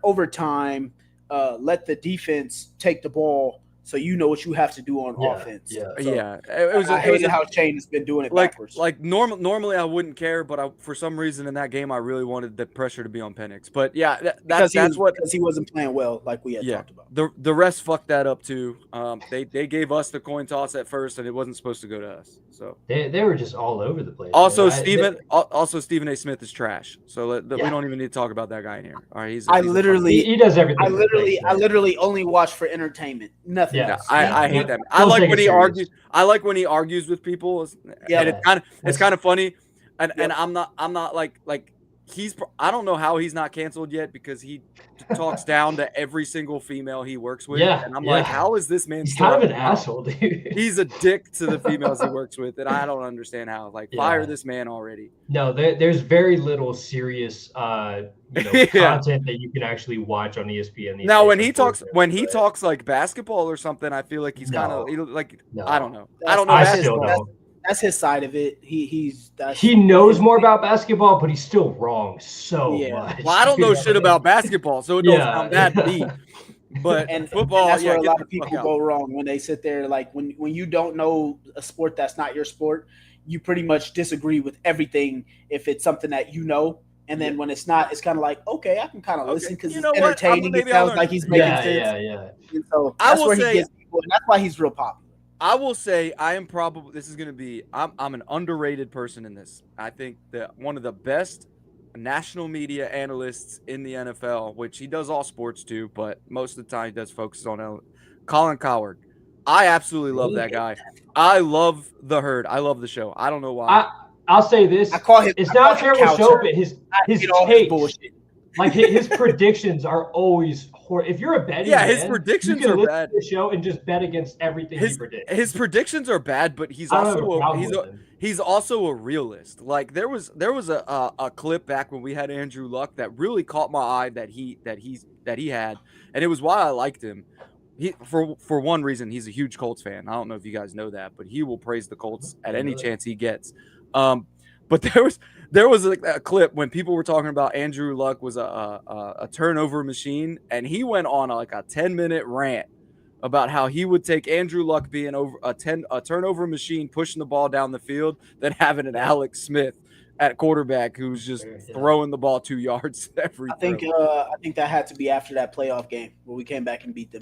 overtime, let the defense take the ball so you know what you have to do on offense. I hated how Shane has been doing it backwards. Like normally I wouldn't care, but for some reason in that game I really wanted the pressure to be on Penix. But yeah, because he wasn't playing well, like we had talked about. The rest fucked that up too. They gave us the coin toss at first, and it wasn't supposed to go to us. So they were just all over the place. Also, Stephen A. Smith is trash. So we don't even need to talk about that guy in here. All right, he does everything. I literally only watch for entertainment. Nothing. Yeah, I hate that. I like when he argues. I like when he argues with people. Yeah, and it's kind of funny. And I'm not like I don't know how he's not canceled yet because he talks down to every single female he works with. Yeah, and I'm like, how is this man? He's kind of an asshole, dude. He's a dick to the females he works with, and I don't understand how. Like, fire this man already. No, there's very little serious content that you can actually watch on ESPN. Now, when he talks like basketball or something, I feel like he's kind of like I don't know. I don't know. I still don't. That's his side of it. He knows more about basketball, but he's still wrong so much. Well, I don't know shit about basketball, so it don't sound that deep. But football, that's where a lot of people go wrong when they sit there. Like when you don't know a sport that's not your sport, you pretty much disagree with everything if it's something that you know. And then when it's not, it's kind of like, okay, I can kind of listen because it's entertaining. It sounds like he's making sense. Yeah. And so that's where he gets people, and that's why he's real popular. I will say I am probably this is going to be I'm an underrated person in this. I think that one of the best national media analysts in the NFL, which he does all sports too, but most of the time he does focus on Colin Cowherd. I absolutely love that guy. I love The Herd. I love the show. I don't know why. I'll say this. I call him. It's not a terrible show, but his take. Like his predictions are always horrible. If you're a betting man, his predictions you can are listen bad. to the show and just bet against everything he predicts. His predictions are bad, but he's I don't have a also problem with him. he's also a realist. Like there was a clip back when we had Andrew Luck that really caught my eye that he had, and it was why I liked him. He for one reason, he's a huge Colts fan. I don't know if you guys know that, but he will praise the Colts at any chance he gets. But there was a clip when people were talking about Andrew Luck was a turnover machine, and he went on like a 10-minute rant about how he would take Andrew Luck being a turnover machine pushing the ball down the field than having an Alex Smith at quarterback who's just throwing the ball 2 yards every I think that had to be after that playoff game where we came back and beat them.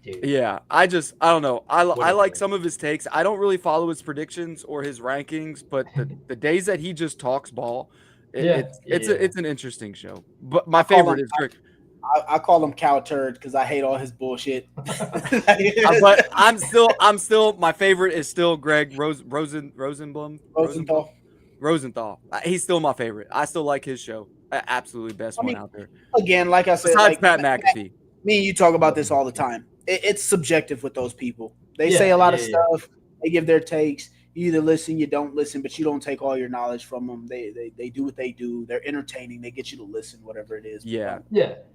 Dude. Yeah, I don't know. I like some of his takes. I don't really follow his predictions or his rankings, but the days that he just talks ball, it's an interesting show. But my favorite is Greg. I call him cow turd because I hate all his bullshit. But I'm still my favorite is still Greg Rosenthal. He's still my favorite. I still like his show. Absolutely best one out there. Again, like I said, besides Pat McAfee. Me and you talk about this all the time. It's subjective with those people. They say a lot of stuff. They give their takes. You either listen, you don't listen, but you don't take all your knowledge from them. They do what they do. They're entertaining. They get you to listen, whatever it is. Yeah.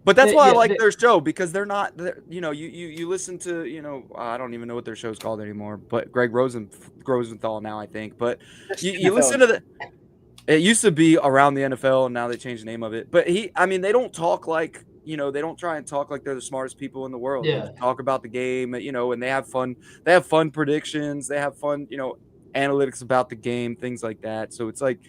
But that's why I like their show, because they're not, you listen to, I don't even know what their show's called anymore, but Greg Rosenthal now, I think. But you listen to it used to be Around the NFL, and now they changed the name of it. But they don't talk like, they don't try and talk like they're the smartest people in the world. Yeah. They just talk about the game, and they have fun. They have fun predictions. They have fun, analytics about the game, things like that. So it's like,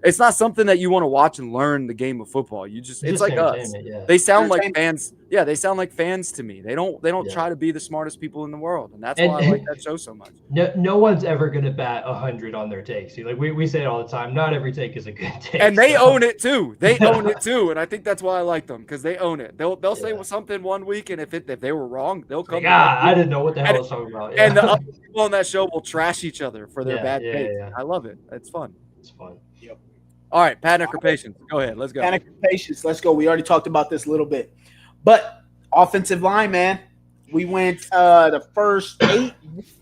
it's not something that you want to watch and learn the game of football. It's like us. Yeah. They sound like fans. Yeah, they sound like fans to me. They don't try to be the smartest people in the world, and that's why I like that show so much. No one's ever gonna bat 100 on their takes. Like we say it all the time. Not every take is a good take, and they own it too. They own it too, and I think that's why I like them, because they own it. They'll say something one week, and if they were wrong, they'll come. I didn't know what the hell I was talking about. Yeah. And the other people on that show will trash each other for their bad takes. Yeah. I love it. It's fun. It's fun. Yep. All right, panic or patience? Go ahead. Let's go. Panic or patience. Let's go. We already talked about this a little bit, but offensive line, man. We went the first 8 weeks,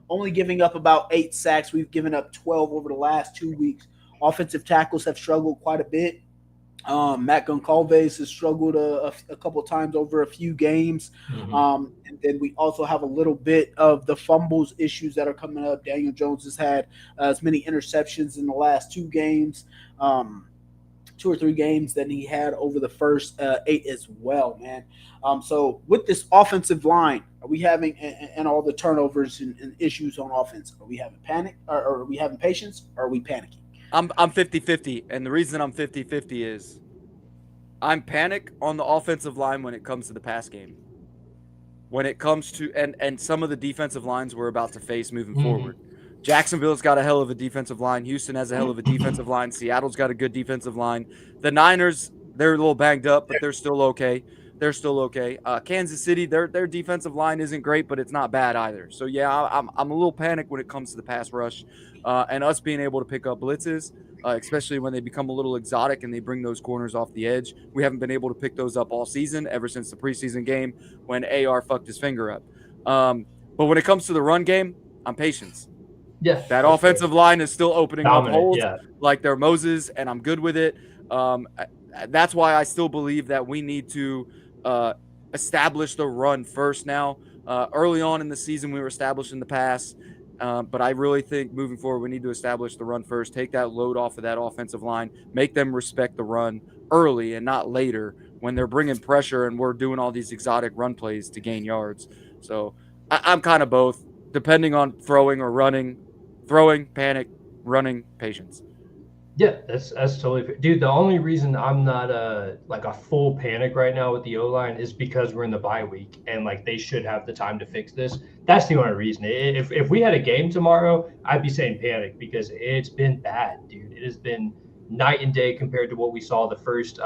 only giving up about 8 sacks. We've given up 12 over the last 2 weeks. Offensive tackles have struggled quite a bit. Matt Goncalves has struggled a couple times over a few games. Mm-hmm. And then we also have a little bit of the fumbles issues that are coming up. Daniel Jones has had as many interceptions in the last 2 games, 2 or 3 games than he had over the first 8 as well, man. So with this offensive line, are we having and all the turnovers and issues on offense? Are we having panic, or are we having patience, or are we panicking? I'm 50-50, and the reason I'm 50-50 is I'm panic on the offensive line when it comes to the pass game. When it comes to and some of the defensive lines we're about to face moving forward. Jacksonville's got a hell of a defensive line. Houston has a hell of a defensive line. Seattle's got a good defensive line. The Niners, they're a little banged up, but they're still okay. Kansas City, their defensive line isn't great, but it's not bad either. So yeah, I'm a little panicked when it comes to the pass rush, and us being able to pick up blitzes, especially when they become a little exotic and they bring those corners off the edge. We haven't been able to pick those up all season, ever since the preseason game when AR fucked his finger up. But when it comes to the run game, I'm patient. Yeah, that offensive line is still opening up holes like they're Moses, and I'm good with it. That's why I still believe that we need to establish the run first now. Early on in the season, we were establishing the pass, but I really think moving forward, we need to establish the run first, take that load off of that offensive line, make them respect the run early and not later when they're bringing pressure and we're doing all these exotic run plays to gain yards. So I'm kind of both, depending on throwing or running. Throwing, panic, running, patience. Yeah, that's totally fair. Dude, the only reason I'm not like a full panic right now with the O-line is because we're in the bye week and like they should have the time to fix this. That's the only reason. If we had a game tomorrow, I'd be saying panic, because it's been bad, dude. It has been night and day compared to what we saw the first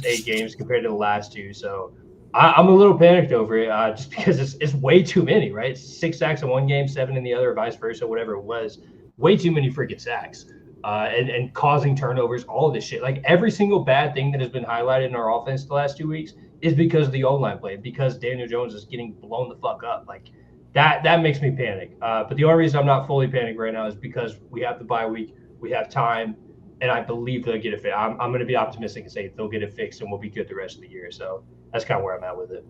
8 games compared to the last 2. So I'm a little panicked over it, just because it's way too many, right? 6 sacks in one game, 7 in the other, or vice versa, whatever it was. Way too many freaking sacks. and causing turnovers, all of this shit. Like every single bad thing that has been highlighted in our offense the last 2 weeks is because of the O-line play, because Daniel Jones is getting blown the fuck up. Like that makes me panic. But the only reason I'm not fully panicked right now is because we have the bye week, we have time, and I believe they'll get it fixed. I'm going to be optimistic and say they'll get it fixed and we'll be good the rest of the year. So that's kind of where I'm at with it.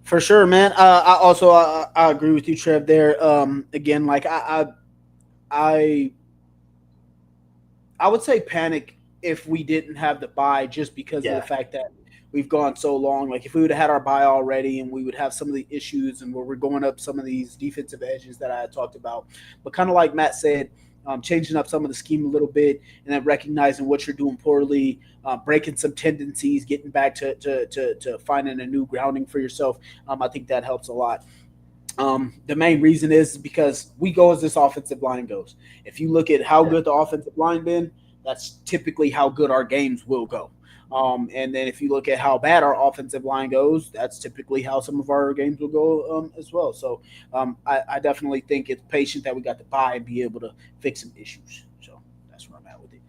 For sure, man. I agree with you, Trev. There, again, like I would say panic if we didn't have the bye, just because of the fact that we've gone so long. Like if we would have had our bye already, and we would have some of the issues, and where we're going up some of these defensive edges that I had talked about. But kind of like Matt said, changing up some of the scheme a little bit, and then recognizing what you're doing poorly, breaking some tendencies, getting back to finding a new grounding for yourself. I think that helps a lot. The main reason is because we go as this offensive line goes. If you look at how good the offensive line been, that's typically how good our games will go. And then if you look at how bad our offensive line goes, that's typically how some of our games will go as well. So I definitely think it's patient that we got to buy and be able to fix some issues. So that's where I'm at with it.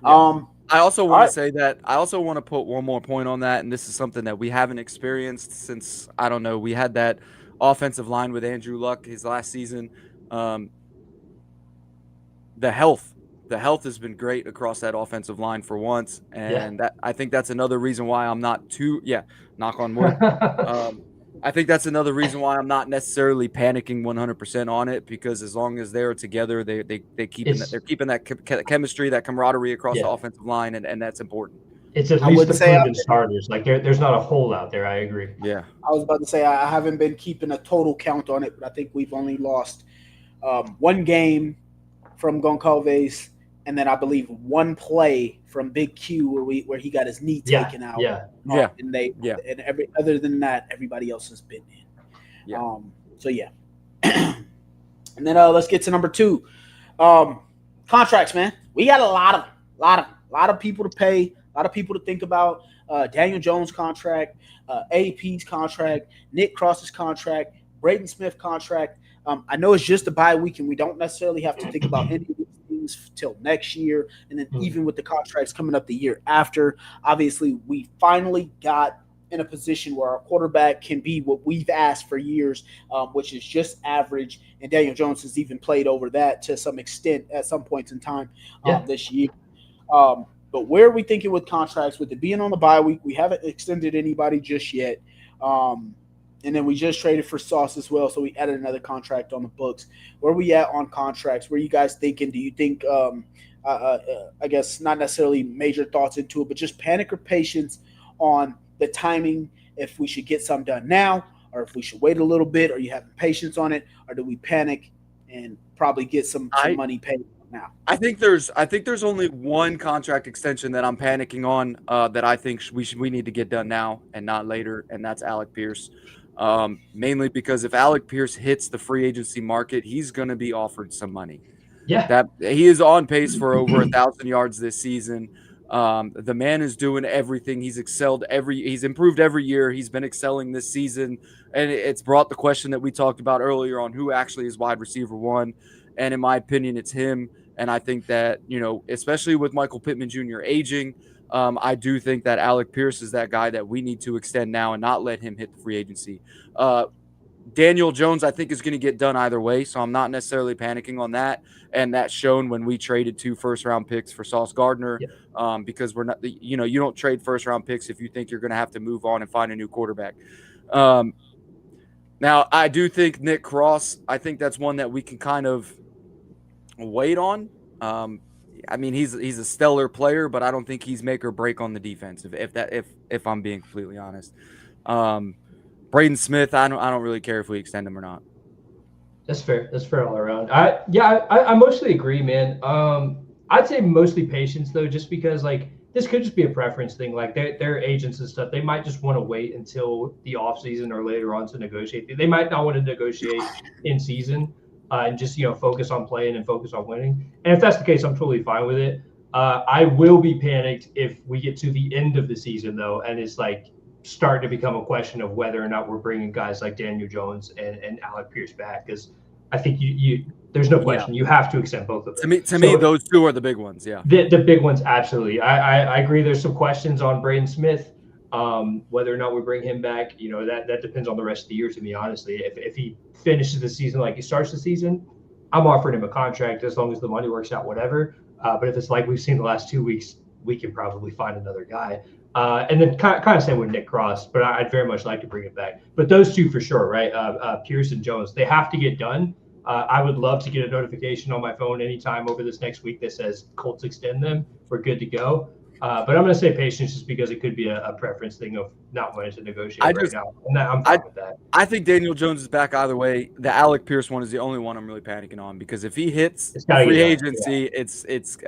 I also want to say that I also want to put one more point on that, and this is something that we haven't experienced since, I don't know, we had that offensive line with Andrew Luck his last season. The health has been great across that offensive line for once, and that I think that's another reason why I'm not too knock on wood. I think that's another reason why I'm not necessarily panicking 100% on it, because as long as they're together, they're keeping that chemistry, that camaraderie across the offensive line, and that's important. It's at least the proven starters. Like there's not a hole out there. I agree. Yeah, I was about to say I haven't been keeping a total count on it, but I think we've only lost one game from Goncalves, and then I believe one play from Big Q where he got his knee taken out. And every other than that, everybody else has been in. And then let's get to number 2. Contracts, man. We got a lot of people to pay, a lot of people to think about. Daniel Jones' contract, AP's contract, Nick Cross's contract, Braden Smith contract. I know it's just a bye week, and we don't necessarily have to think about any of these things till next year. And then even with the contracts coming up the year after, obviously we finally got in a position where our quarterback can be what we've asked for years, which is just average. And Daniel Jones has even played over that to some extent at some points in time this year. But where are we thinking with contracts? With it being on the bye week, we haven't extended anybody just yet. And then we just traded for Sauce as well, so we added another contract on the books. Where are we at on contracts? Where are you guys thinking? Do you think, I guess, not necessarily major thoughts into it, but just panic or patience on the timing, if we should get some done now, or if we should wait a little bit? Are you having patience on it, or do we panic and probably get some money paid now? I think there's only one contract extension that I'm panicking on, that I think we need to get done now and not later, and that's Alec Pierce. Mainly because if Alec Pierce hits the free agency market, he's going to be offered some money. That he is on pace for over 1,000 yards this season. The man is doing everything. He's improved every year. He's been excelling this season, and it's brought the question that we talked about earlier on who actually is wide receiver 1. And in my opinion, it's him. And I think that, especially with Michael Pittman Jr. aging, I do think that Alec Pierce is that guy that we need to extend now and not let him hit the free agency. Daniel Jones, I think, is going to get done either way, so I'm not necessarily panicking on that. And that's shown when we traded 2 first-round picks for Sauce Gardner, because we're not, you don't trade first-round picks if you think you're going to have to move on and find a new quarterback. Now, I do think Nick Cross, I think that's one that we can kind of wait on. I mean, he's a stellar player, but I don't think he's make or break on the defense. If I'm being completely honest, Braden Smith, I don't really care if we extend him or not. That's fair. That's fair all around. I mostly agree, man. I'd say mostly patience though, just because like this could just be a preference thing. Like their agents and stuff, they might just want to wait until the off season or later on to negotiate. They might not want to negotiate in season. And just, focus on playing and focus on winning. And if that's the case, I'm totally fine with it. I will be panicked if we get to the end of the season, though, and it's like starting to become a question of whether or not we're bringing guys like Daniel Jones and Alec Pierce back. Because I think there's no question. You have to extend both of them. To me, those two are the big ones. Yeah. The big ones, absolutely. I agree. There's some questions on Braden Smith, whether or not we bring him back. That depends on the rest of the year, to me, honestly. If he finishes the season like he starts the season, I'm offering him a contract as long as the money works out, whatever. But if it's like we've seen the last 2 weeks, we can probably find another guy. And then kind of same with Nick Cross, but I'd very much like to bring it back. But those two for sure, right? Pierce and Jones, they have to get done. I would love to get a notification on my phone anytime over this next week that says Colts extend them. We're good to go. But I'm going to say patience just because it could be a preference thing of not wanting to negotiate now. And I'm fine with that. I think Daniel Jones is back either way. The Alec Pierce one is the only one I'm really panicking on because if he hits free agency,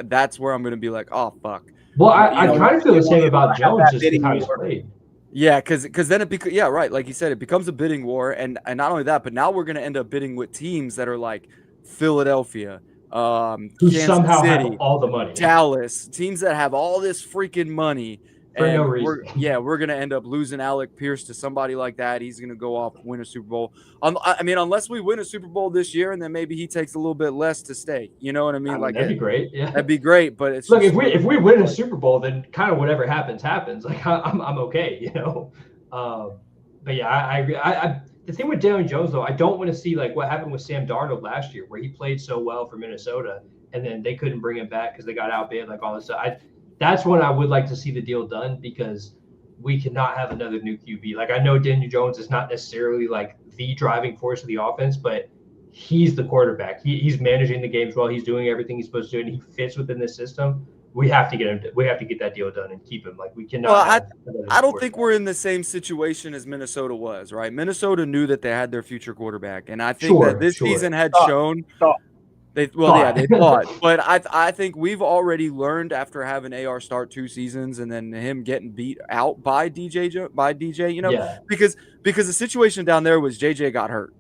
that's where I'm going to be like, oh, fuck. Well, I kind of feel the same about Jones just how he's played. Yeah, because then right, like you said, it becomes a bidding war, and not only that, but now we're going to end up bidding with teams that are like Philadelphia, who Kansas somehow City, have all the money, Dallas, teams that have all this freaking money. For no reason. We're going to end up losing Alec Pierce to somebody like that. He's going to go off, win a Super Bowl. I mean, unless we win a Super Bowl this year, and then maybe he takes a little bit less to stay. You know what I mean? That'd be great. Yeah, that'd be great. But it's look, if we win a Super Bowl, then kind of whatever happens. Like I'm okay. But yeah, I agree. The thing with Daniel Jones though, I don't want to see like what happened with Sam Darnold last year, where he played so well for Minnesota, and then they couldn't bring him back because they got outbid, like all this stuff. That's when I would like to see the deal done because we cannot have another new QB. Like I know Daniel Jones is not necessarily like the driving force of the offense, but he's the quarterback. He's managing the games well. He's doing everything he's supposed to do, and he fits within this system. We have to get him. We have to get that deal done and keep him. Like we cannot. Well, I don't think we're in the same situation as Minnesota was. Right? Minnesota knew that they had their future quarterback, and I think that this season had shown. They thought, but I think we've already learned after having AR start 2 seasons and then him getting beat out by DJ, because the situation down there was JJ got hurt.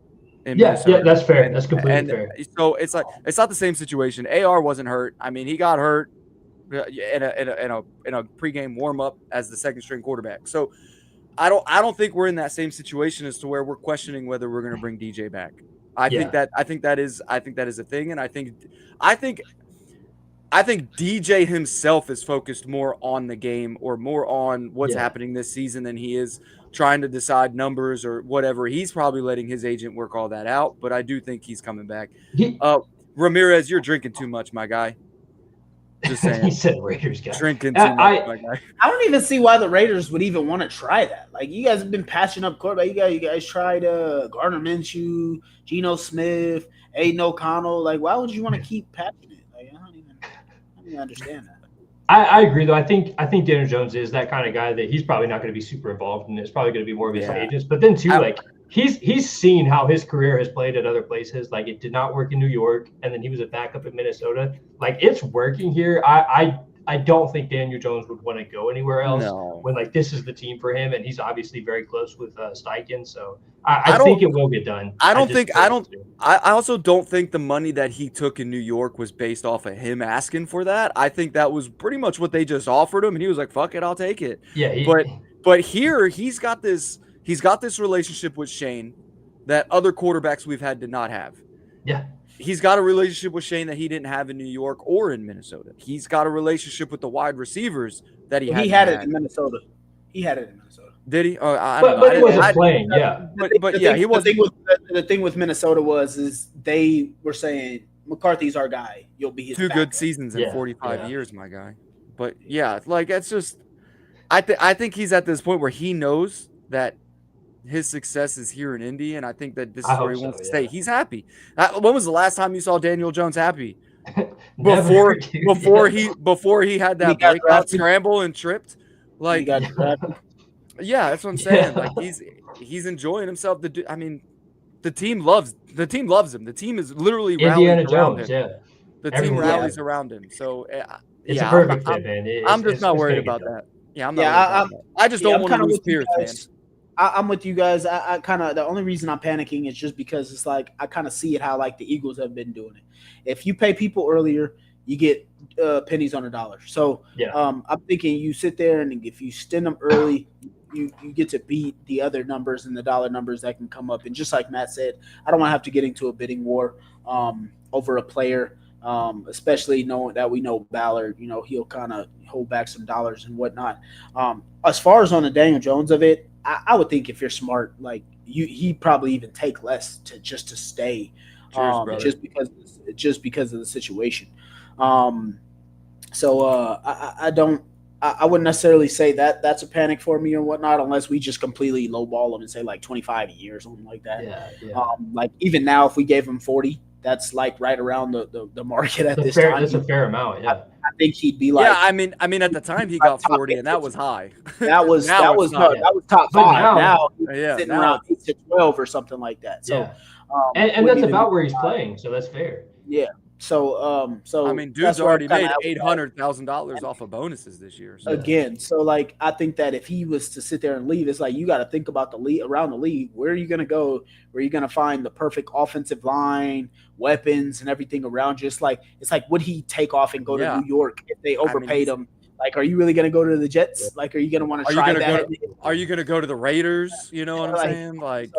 Yeah, that's fair. That's completely fair. So it's like it's not the same situation. AR wasn't hurt. I mean, he got hurt in a pregame warm up as the second string quarterback. So I don't think we're in that same situation as to where we're questioning whether we're going to bring DJ back. I think that is a thing, and I think DJ himself is focused more on the game or more on what's happening this season than he is trying to decide numbers or whatever. He's probably letting his agent work all that out, but I do think he's coming back. Ramirez, you're drinking too much, my guy. Just saying. He said Raiders guy. Drinking too much, my guy. I don't even see why the Raiders would even want to try that. Like, you guys have been passing up quarterback. You guys tried Gardner Minshew, Geno Smith, Aiden O'Connell. Like, why would you want to keep passing it? Like, I don't even understand that. I agree, though. I think Daniel Jones is that kind of guy that he's probably not going to be super involved, and it's probably going to be more of his agents. But then, too, he's seen how his career has played at other places. Like, it did not work in New York, and then he was a backup in Minnesota. Like, it's working here. I don't think Daniel Jones would want to go anywhere else when like this is the team for him, and he's obviously very close with Steichen. So I think it will get done. I also don't think the money that he took in New York was based off of him asking for that. I think that was pretty much what they just offered him, and he was like, "Fuck it, I'll take it." Yeah, but here he's got this relationship with Shane that other quarterbacks we've had did not have. Yeah. He's got a relationship with Shane that he didn't have in New York or in Minnesota. He's got a relationship with the wide receivers that he had it in Minnesota. He had it in Minnesota. Did he? Oh, I don't know. But he wasn't playing. He was. The thing with Minnesota is they were saying McCarthy's our guy. You'll be his 2 good seasons in 45 years, my guy. But yeah, like it's just, I think he's at this point where he knows that his success is here in Indy, and I think that this is where he wants to stay. He's happy. When was the last time you saw Daniel Jones happy? Before he had that breakout scramble and tripped. Like, yeah, that's what I'm saying. Like he's enjoying himself. The team loves him. The team is literally rallying around him. Yeah. The team rallies around him. So it's a perfect fit, man. I'm just not worried about that. Yeah, I'm not. I just don't want to lose Pierce, man. I'm with you guys. I kind of, the only reason I'm panicking is just because it's like I kind of see it how like the Eagles have been doing it. If you pay people earlier, you get pennies on a dollar. So I'm thinking you sit there and if you extend them early, you get to beat the other numbers and the dollar numbers that can come up. And just like Matt said, I don't want to have to get into a bidding war over a player, especially knowing that we know Ballard. He'll kind of hold back some dollars and whatnot. As far as on the Daniel Jones of it, I would think if you're smart, like he'd probably even take less to stay, Cheers, just because of the situation. I don't. I wouldn't necessarily say that that's a panic for me or whatnot, unless we just completely lowball them and say like 25 a year or something like that. Yeah. Like even now, if we gave him 40, that's like right around the market at this time. That's a fair amount. Yeah. I think he'd be like. Yeah, I mean, at the time he got 40, and that was high. That was Now it's not. that was top But five. now- Now he's Yeah, sitting now around 8 to 12 or something like that. So, Yeah. And would that's be the- about where he's playing, so that's fair. Yeah. So I mean, dude's that's where already I'm kinda made out with that. $800,000 off of bonuses this year. So. Again. So like, I think that if he was to sit there and leave, it's like you got to think about the league around the league. Where are you going to go? Where are you going to find the perfect offensive line, weapons, and everything around you? It's like would he take off and go Yeah. to New York if they overpaid him? Like, are you really going to go to the Jets? Like, are you going to want to try that? Are you gonna go to the Raiders? You know what I'm Like, saying? Like,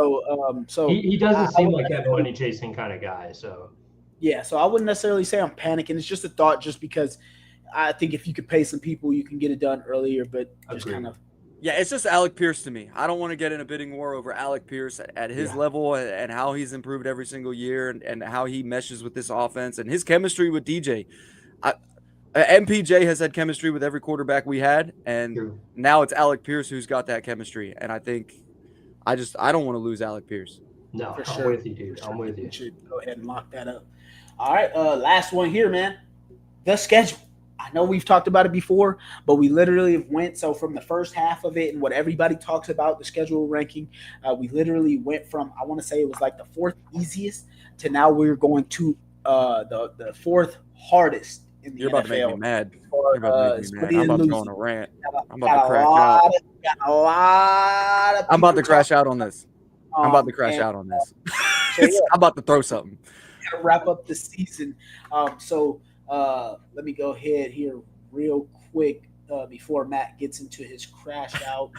So He doesn't seem like that money chasing kind of guy. So yeah, so I wouldn't necessarily say I'm panicking. It's just a thought, just because I think if you could pay some people, you can get it done earlier. But just Agreed. kind of yeah, it's just Alec Pierce to me. I don't want to get in a bidding war over Alec Pierce at his level and how he's improved every single year and how he meshes with this offense and his chemistry with DJ. MPJ has had chemistry with every quarterback we had, and True. now it's Alec Pierce who's got that chemistry. And I think I don't want to lose Alec Pierce. no, for I'm sure. with you, dude. I'm with you. We should go ahead and lock that up. All right, last one here, man. The schedule. I know we've talked about it before, but we literally went from the first half of it and what everybody talks about the schedule ranking. We literally went from, I want to say it was like the fourth easiest to now we're going to the fourth hardest in the You're about to make me NFL. mad. For, You're about to make me mad. I'm about to go on a rant. I'm about to crash out. Got a lot of I'm about to people crash out on this. I'm about to crash and, out on this. so, yeah. I'm about to throw something. to wrap up the season. Let me go ahead here real quick before Matt gets into his crash out.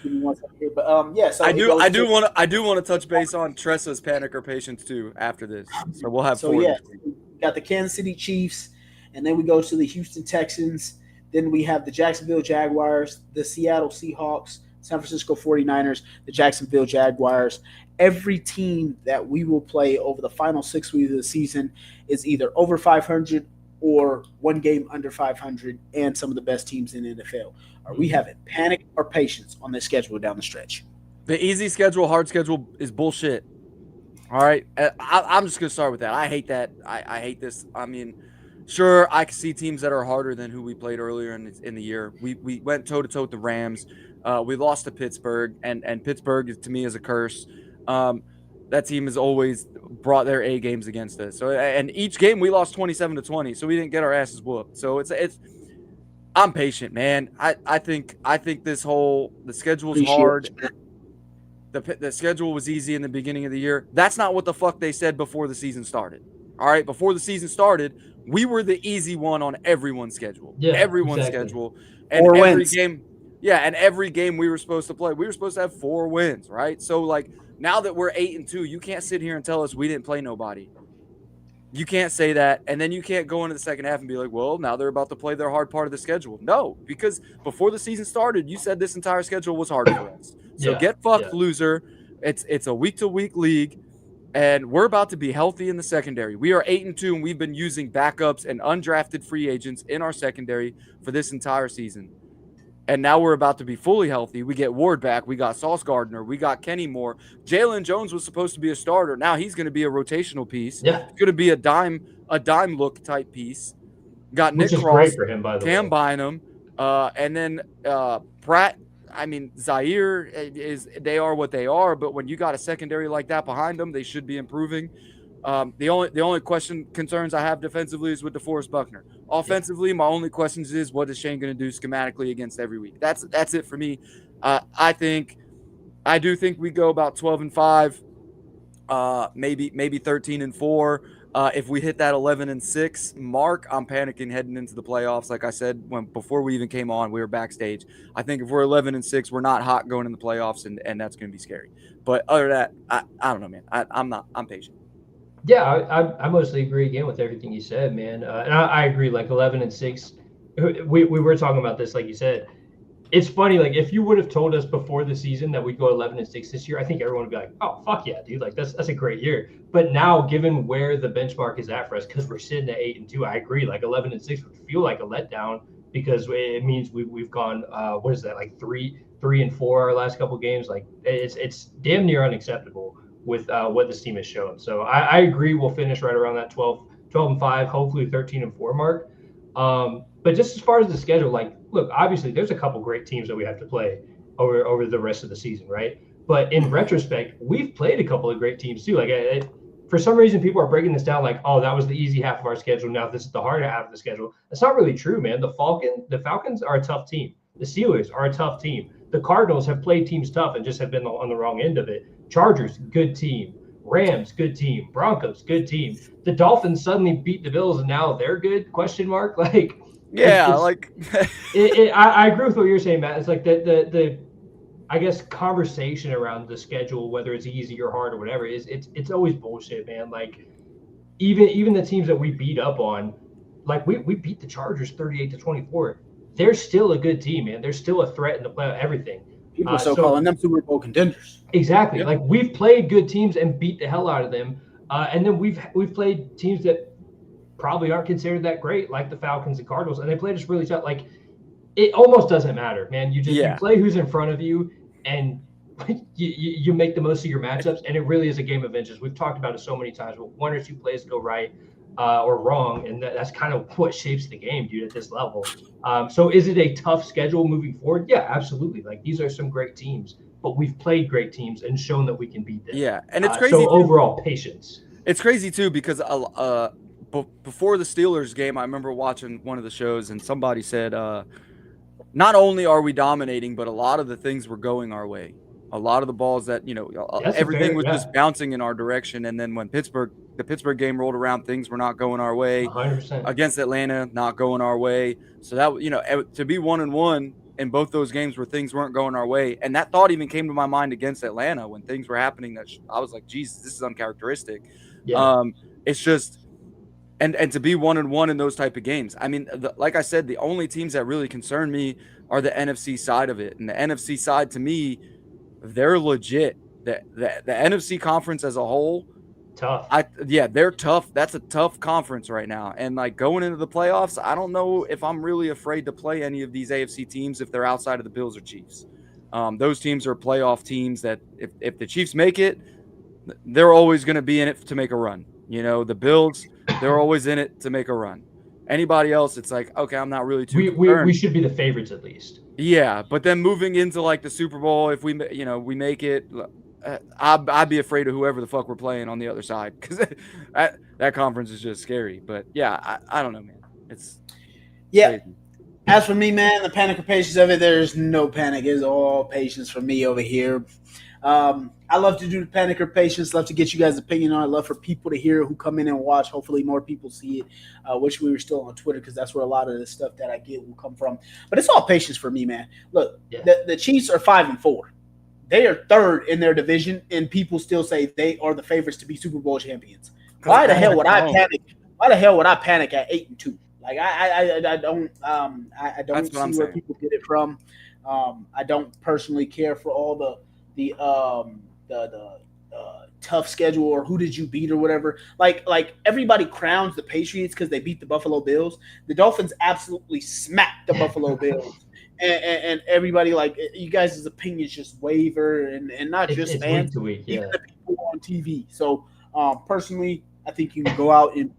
Give me one second here, but yeah. So I do want to touch base on Tressa's panic or patience too after this. So we'll have. So yeah, we got the Kansas City Chiefs, and then we go to the Houston Texans. Then we have the Jacksonville Jaguars, the Seattle Seahawks, San Francisco 49ers, the Jacksonville Jaguars. Every team that we will play over the final 6 weeks of the season is either over 500 or one game under 500, and some of the best teams in the NFL. Are we having panic or patience on this schedule down the stretch? The easy schedule, hard schedule is bullshit. All right, I'm just gonna start with that. I hate that. I hate this. I mean, sure, I can see teams that are harder than who we played earlier in the year. We went toe to toe with the Rams. We lost to Pittsburgh, and Pittsburgh to me is a curse. That team has always brought their A games against us. So, and each game we lost 27-20, so we didn't get our asses whooped. So it's. I'm patient, man. I think the schedule's hard. The schedule was easy in the beginning of the year. That's not what the fuck they said before the season started. All right, before the season started, we were the easy one on everyone's schedule. Yeah, everyone's exactly. schedule. And Four every wins. game, yeah, and every game we were supposed to play, we were supposed to have 4 wins, right? So like now that we're 8-2, you can't sit here and tell us we didn't play nobody. You can't say that, and then you can't go into the second half and be like, well, now they're about to play their hard part of the schedule. No, because before the season started, you said this entire schedule was hard for us. So get fucked, loser. It's a week-to-week league, and we're about to be healthy in the secondary. We are 8-2, and we've been using backups and undrafted free agents in our secondary for this entire season. And now we're about to be fully healthy. We get Ward back. We got Sauce Gardner. We got Kenny Moore. Jalen Jones was supposed to be a starter. Now he's going to be a rotational piece. Yeah. It's going to be a dime look type piece. Got Nick Which is Cross, great for him, by the Cam way. Bynum, and then Pratt. I mean, Zaire they are what they are, but when you got a secondary like that behind them, they should be improving. The only concerns I have defensively is with DeForest Buckner. Offensively, my only questions is what is Shane going to do schematically against every week. That's it for me. I do think we go about 12-5, maybe 13-4. If we hit that 11-6 mark, I'm panicking heading into the playoffs. Like I said, before we even came on, we were backstage. I think if we're 11-6, we're not hot going in the playoffs, and that's going to be scary. But other than that, I don't know, man. I'm patient. Yeah, I mostly agree again with everything you said, man. And I agree. Like 11-6, we were talking about this, like you said. It's funny, like if you would have told us before the season that we'd go 11-6 this year, I think everyone would be like, "Oh, fuck yeah, dude! Like that's a great year." But now, given where the benchmark is at for us, because we're sitting at 8-2, I agree. Like 11-6 would feel like a letdown because it means we've gone what is that, like 3-4 our last couple games. Like it's damn near unacceptable with what this team has shown. So I agree. We'll finish right around that 12-5, hopefully 13-4 mark. But just as far as the schedule, like, look, obviously there's a couple great teams that we have to play over the rest of the season, right? But in retrospect, we've played a couple of great teams too. Like, for some reason, people are breaking this down like, oh, that was the easy half of our schedule. Now this is the hard half of the schedule. That's not really true, man. The Falcons are a tough team. The Steelers are a tough team. The Cardinals have played teams tough and just have been on the wrong end of it. Chargers, good team. Rams, good team. Broncos, good team. The Dolphins suddenly beat the Bills and now they're good? Question mark. Like, yeah, I agree with what you're saying, Matt. It's like the I guess conversation around the schedule, whether it's easy or hard or whatever, it's always bullshit, man. Like even the teams that we beat up on, like we beat the Chargers 38-24. They're still a good team, man. They're still a threat in the playoff, everything. People are calling them Super Bowl contenders. Exactly. Yep. Like we've played good teams and beat the hell out of them. And then we've played teams that probably aren't considered that great, like the Falcons and Cardinals, and they played us really tough. Like it almost doesn't matter, man. You play who's in front of you, and you make the most of your matchups. And it really is a game of inches. We've talked about it so many times. But one or two plays go right or wrong, and that's kind of what shapes the game, dude, at this level. So is it a tough schedule moving forward? Yeah, absolutely. Like these are some great teams, but we've played great teams and shown that we can beat them. Yeah, and it's crazy. So overall, patience. It's crazy too because before the Steelers game, I remember watching one of the shows and somebody said, not only are we dominating, but a lot of the things were going our way. A lot of the balls that, everything was just bouncing in our direction. And then when the Pittsburgh game rolled around, things were not going our way. 100%. Against Atlanta, not going our way. So that, to be 1-1 in both those games where things weren't going our way. And that thought even came to my mind against Atlanta when things were happening that I was like, Jesus, this is uncharacteristic. Yeah. It's just, and to be 1-1 in those type of games. I mean, like I said, the only teams that really concern me are the NFC side of it. And the NFC side, to me, they're legit. The NFC conference as a whole, tough. They're tough. That's a tough conference right now. And like going into the playoffs, I don't know if I'm really afraid to play any of these AFC teams if they're outside of the Bills or Chiefs. Those teams are playoff teams that if the Chiefs make it, they're always going to be in it to make a run. The Bills, they're always in it to make a run. Anybody else, it's like, okay, I'm not really too concerned. We should be the favorites at least. Yeah, but then moving into like the Super Bowl, if we make it, I'd be afraid of whoever the fuck we're playing on the other side because that conference is just scary. But yeah, I don't know, man. It's crazy. As for me, man, the panic or patience of it, there's no panic. It's all patience for me over here. I love to do the panic or patience. Love to get you guys' opinion on it. Love for people to hear who come in and watch. Hopefully more people see it. Wish we were still on Twitter because that's where a lot of the stuff that I get will come from. But it's all patience for me, man. Look, the Chiefs are 5-4. They are third in their division, and people still say they are the favorites to be Super Bowl champions. Why the hell would I panic? Why the hell would I panic at 8-2? Like I don't see where people get it from. I don't personally care for all the tough schedule or who did you beat or whatever. Like everybody crowns the Patriots because they beat the Buffalo Bills. The Dolphins absolutely smacked the Buffalo Bills. And everybody, like, you guys' opinions just waver and not just it's fans, week to week, even the people on TV. So personally, I think you can go out and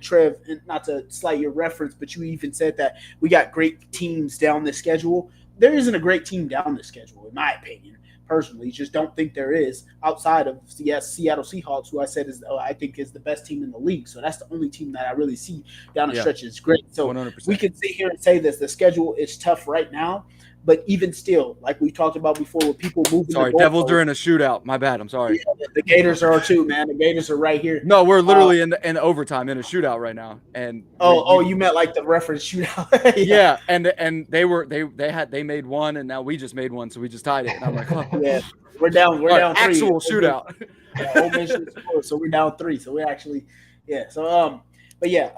Trev, and not to slight your reference, but you even said that we got great teams down the schedule. There isn't a great team down the schedule, in my opinion. Personally, just don't think there is outside of Seattle Seahawks, who I said I think is the best team in the league. So that's the only team that I really see down the stretch is great. So 100%. We can sit here and say this: the schedule is tough right now, But even still, like we talked about before, with people moving Sorry, the Devils goalposts, are in a shootout. My bad. I'm sorry. yeah, the Gators are too, man. The Gators are right here. No, we're literally in the overtime in a shootout right now. And You meant like the reference shootout? yeah, and they made one, and now we just made one, so we just tied it. And I'm like, oh, Yeah, we're down. We're down 3. actual shootout. Yeah, Ole Miss scored, so we're down 3. So we're actually, yeah. So but yeah,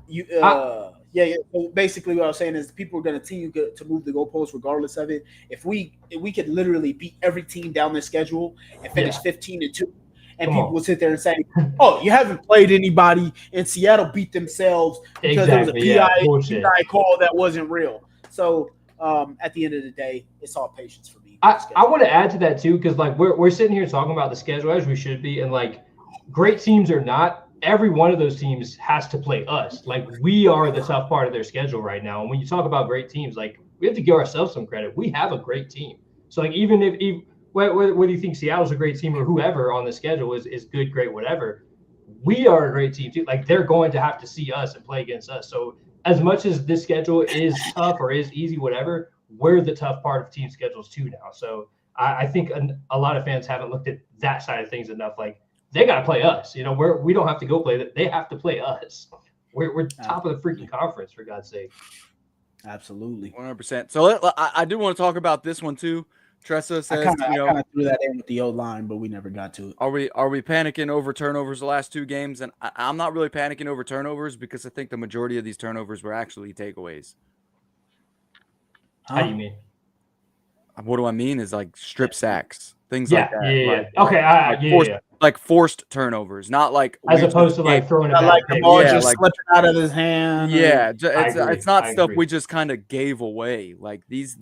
yeah. So basically, what I was saying is people are going to continue to move the goalposts regardless of it. If we could literally beat every team down the schedule and finish 15-2, and people will sit there and say, "Oh, you haven't played anybody," and Seattle beat themselves because there was a PI call that wasn't real. So at the end of the day, it's all patience for me. I want to add to that too, because like we're sitting here talking about the schedule as we should be, and like great teams or not, every one of those teams has to play us. Like we are the tough part of their schedule right now. And when you talk about great teams, like we have to give ourselves some credit. We have a great team. So like even if whether you think Seattle's a great team or whoever on the schedule is good, great, whatever, we are a great team too. Like they're going to have to see us and play against us. So as much as this schedule is tough or is easy, whatever, we're the tough part of team schedules too now. So I think a lot of fans haven't looked at that side of things enough. Like they got to play us. You know, we don't have to go play that. They have to play us. We're top of the freaking conference, for God's sake. Absolutely. 100%. So I do want to talk about this one too. Tressa says, I kind of threw that in with the O-line, but we never got to it. Are we panicking over turnovers the last 2 games? And I'm not really panicking over turnovers because I think the majority of these turnovers were actually takeaways. How do you mean? What do I mean is like strip sacks, things like that. Yeah. Okay. Like forced turnovers, not like as opposed to like throwing it back. Like the ball just slipping out of his hand. Yeah, it's not stuff we just kind of gave away. Like these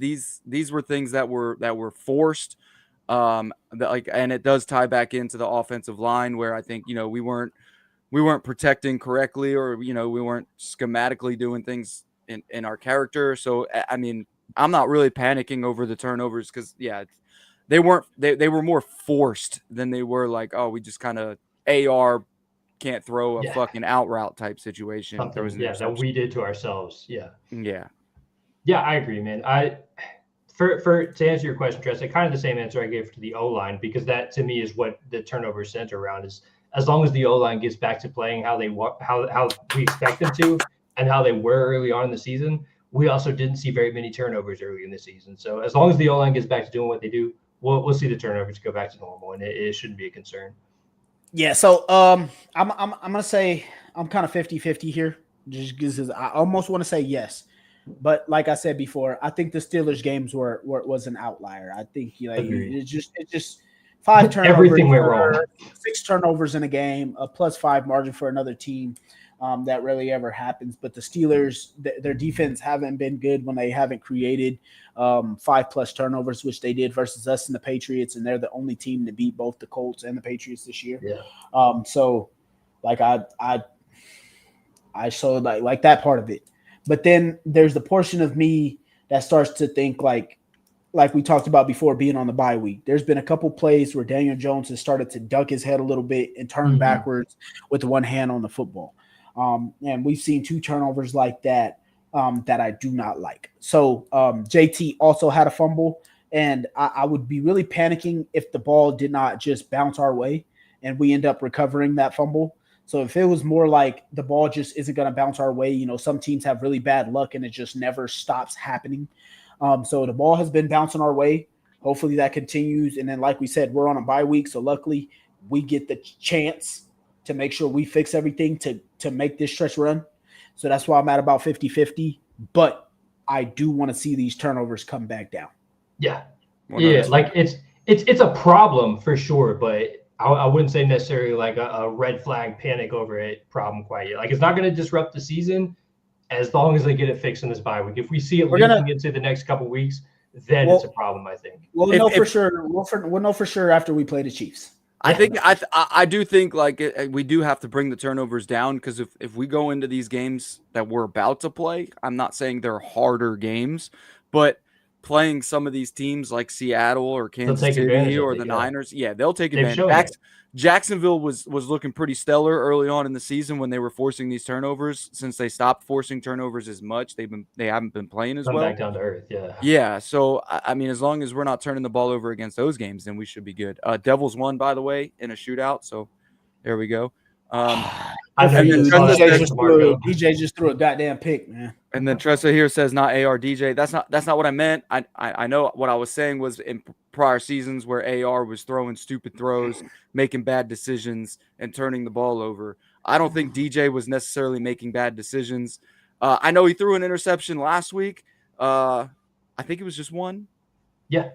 were things that were forced. And it does tie back into the offensive line where I think we weren't protecting correctly, or we weren't schematically doing things in our character. So I mean, I'm not really panicking over the turnovers because they were more forced than they were like, oh, we just kind of AR can't throw a fucking out route type situation. That we did to ourselves. Yeah, I agree, man. To answer your question, Tressa, kind of the same answer I gave to the O-line, because that to me is what the turnover center around is. As long as the O-line gets back to playing how we expect them to and how they were early on in the season, we also didn't see very many turnovers early in the season. So as long as the O-line gets back to doing what they do, we'll see the turnovers go back to normal, and it shouldn't be a concern. Yeah, so I'm gonna say I'm kind of 50-50 here, just because I almost want to say yes, but like I said before, I think the Steelers games was an outlier. I think it's just 5 turnovers, everything went wrong. 6 turnovers in a game, a +5 margin for another team. That rarely ever happens. But the Steelers, their defense haven't been good when they haven't created 5+ turnovers, which they did versus us and the Patriots, and they're the only team to beat both the Colts and the Patriots this year. Yeah. So like I showed like that part of it. But then there's the portion of me that starts to think like we talked about before, being on the bye week. There's been a couple plays where Daniel Jones has started to duck his head a little bit and turn backwards with one hand on the football. And we've seen 2 turnovers like that that I do not like. So JT also had a fumble, and I would be really panicking if the ball did not just bounce our way and we end up recovering that fumble. So if it was more like the ball just isn't going to bounce our way, some teams have really bad luck and it just never stops happening. So the ball has been bouncing our way. Hopefully that continues. And then, like we said, we're on a bye week. So luckily we get the chance to make sure we fix everything to make this stretch run. So that's why I'm at about 50-50. But I do want to see these turnovers come back down. Yeah. Yeah. Like it's a problem for sure, but I wouldn't say necessarily like a red flag panic over it problem quite yet. Like it's not going to disrupt the season as long as they get it fixed in this bye week. If we see it leaking into the next couple of weeks, then it's a problem, I think. We'll know for sure. We'll know for sure after we play the Chiefs. I do think like we do have to bring the turnovers down, because if we go into these games that we're about to play, I'm not saying they're harder games, but playing some of these teams like Seattle or Kansas take advantage City of or it, the yeah. Niners. Yeah, they'll take They've advantage. shown it. Jacksonville was looking pretty stellar early on in the season when they were forcing these turnovers. Since they stopped forcing turnovers as much, they haven't been playing as Come well. back down to earth, yeah. Yeah, so I mean, as long as we're not turning the ball over against those games, then we should be good. Devils won, by the way, in a shootout. So there we go. I know you saw that text from Marco. DJ just threw a goddamn pick, man. And then Tressa here says not AR DJ. That's not what I meant. I know what I was saying was in prior seasons where AR was throwing stupid throws, making bad decisions, and turning the ball over. I don't think DJ was necessarily making bad decisions. I know he threw an interception last week. I think it was just one. Yeah.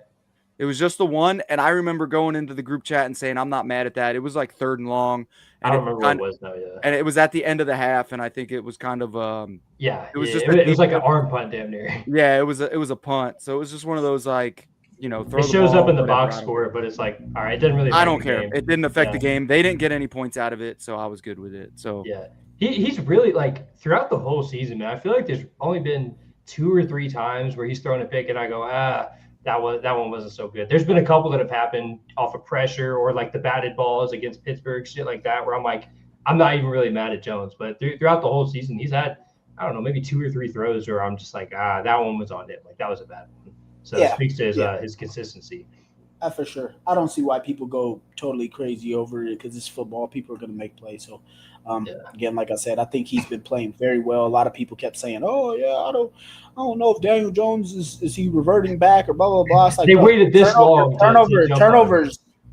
It was just the one, and I remember going into the group chat and saying, I'm not mad at that. It was like 3rd and long. And I don't remember what it was now, yeah. And it was at the end of the half, and I think it was kind of it was like an arm punt damn near. Yeah, it was a punt. So it was just one of those like, throw it shows up in the box score, but it's like, all right, it didn't really I don't care. Game. It didn't affect the game. They didn't get any points out of it, so I was good with it. So yeah. He's really like throughout the whole season, man. I feel like there's only been 2 or 3 times where he's thrown a pick and I go, that one wasn't so good. There's been a couple that have happened off of pressure or like the batted balls against Pittsburgh, shit like that, where I'm like, I'm not even really mad at Jones. But throughout the whole season, he's had, I don't know, maybe 2 or 3 throws where I'm just like, that one was on it. Like that was a bad one. So it speaks to his consistency. For sure. I don't see why people go totally crazy over it because it's football. People are going to make plays. So, again, like I said, I think he's been playing very well. A lot of people kept saying, "Oh yeah, I don't know if Daniel Jones is he reverting back or blah blah blah." It's like, they waited this long.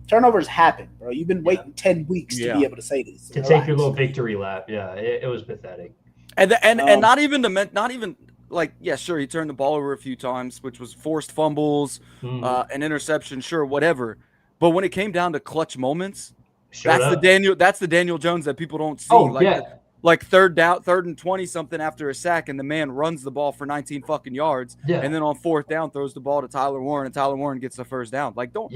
Turnovers happen, bro. You've been waiting 10 weeks to be able to say this. To take your little victory lap. Yeah, it was pathetic. And not even like, yeah, sure, he turned the ball over a few times, which was forced fumbles, an interception, sure, whatever. But when it came down to clutch moments, that's the Daniel Jones that people don't see. Like third and 20 something after a sack, and the man runs the ball for 19 fucking yards, and then on 4th down throws the ball to Tyler Warren, and Tyler Warren gets the 1st down. Like, don't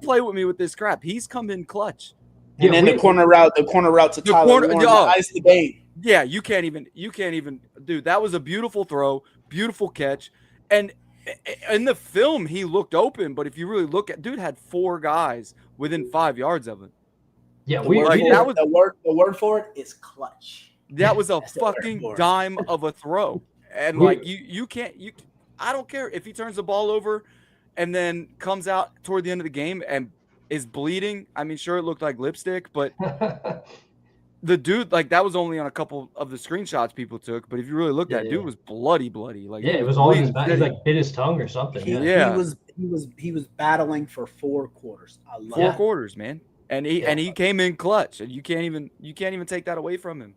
play with me with this crap. He's come in clutch. And then the corner route to Tyler Warren, ice the game. Yeah, you can't even, dude. That was a beautiful throw, beautiful catch, and in the film he looked open, but if you really look at, dude had 4 guys within 5 yards of him. Yeah, the word for it is clutch. That was a fucking dime of a throw, and like you can't. I don't care if he turns the ball over, and then comes out toward the end of the game and is bleeding. I mean, sure, it looked like lipstick, but. The dude, like, that was only on a couple of the screenshots people took, but if you really look at it, dude was bloody. Like, it was all in his back. He like bit his tongue or something. He was battling for 4 quarters. I love 4 quarters, man. And he came in clutch, and you can't even take that away from him.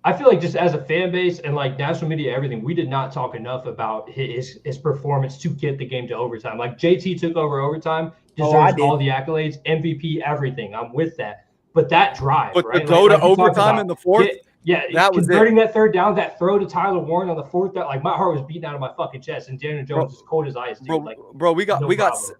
I feel like just as a fan base and like national media, everything, we did not talk enough about his performance to get the game to overtime. Like JT took over overtime, deserves all the accolades, MVP, everything. I'm with that. But that drive, but to go to overtime in the 4th, that was converting that 3rd down, that throw to Tyler Warren on the 4th, that like my heart was beating out of my fucking chest, and Daniel Jones is cold as ice, dude.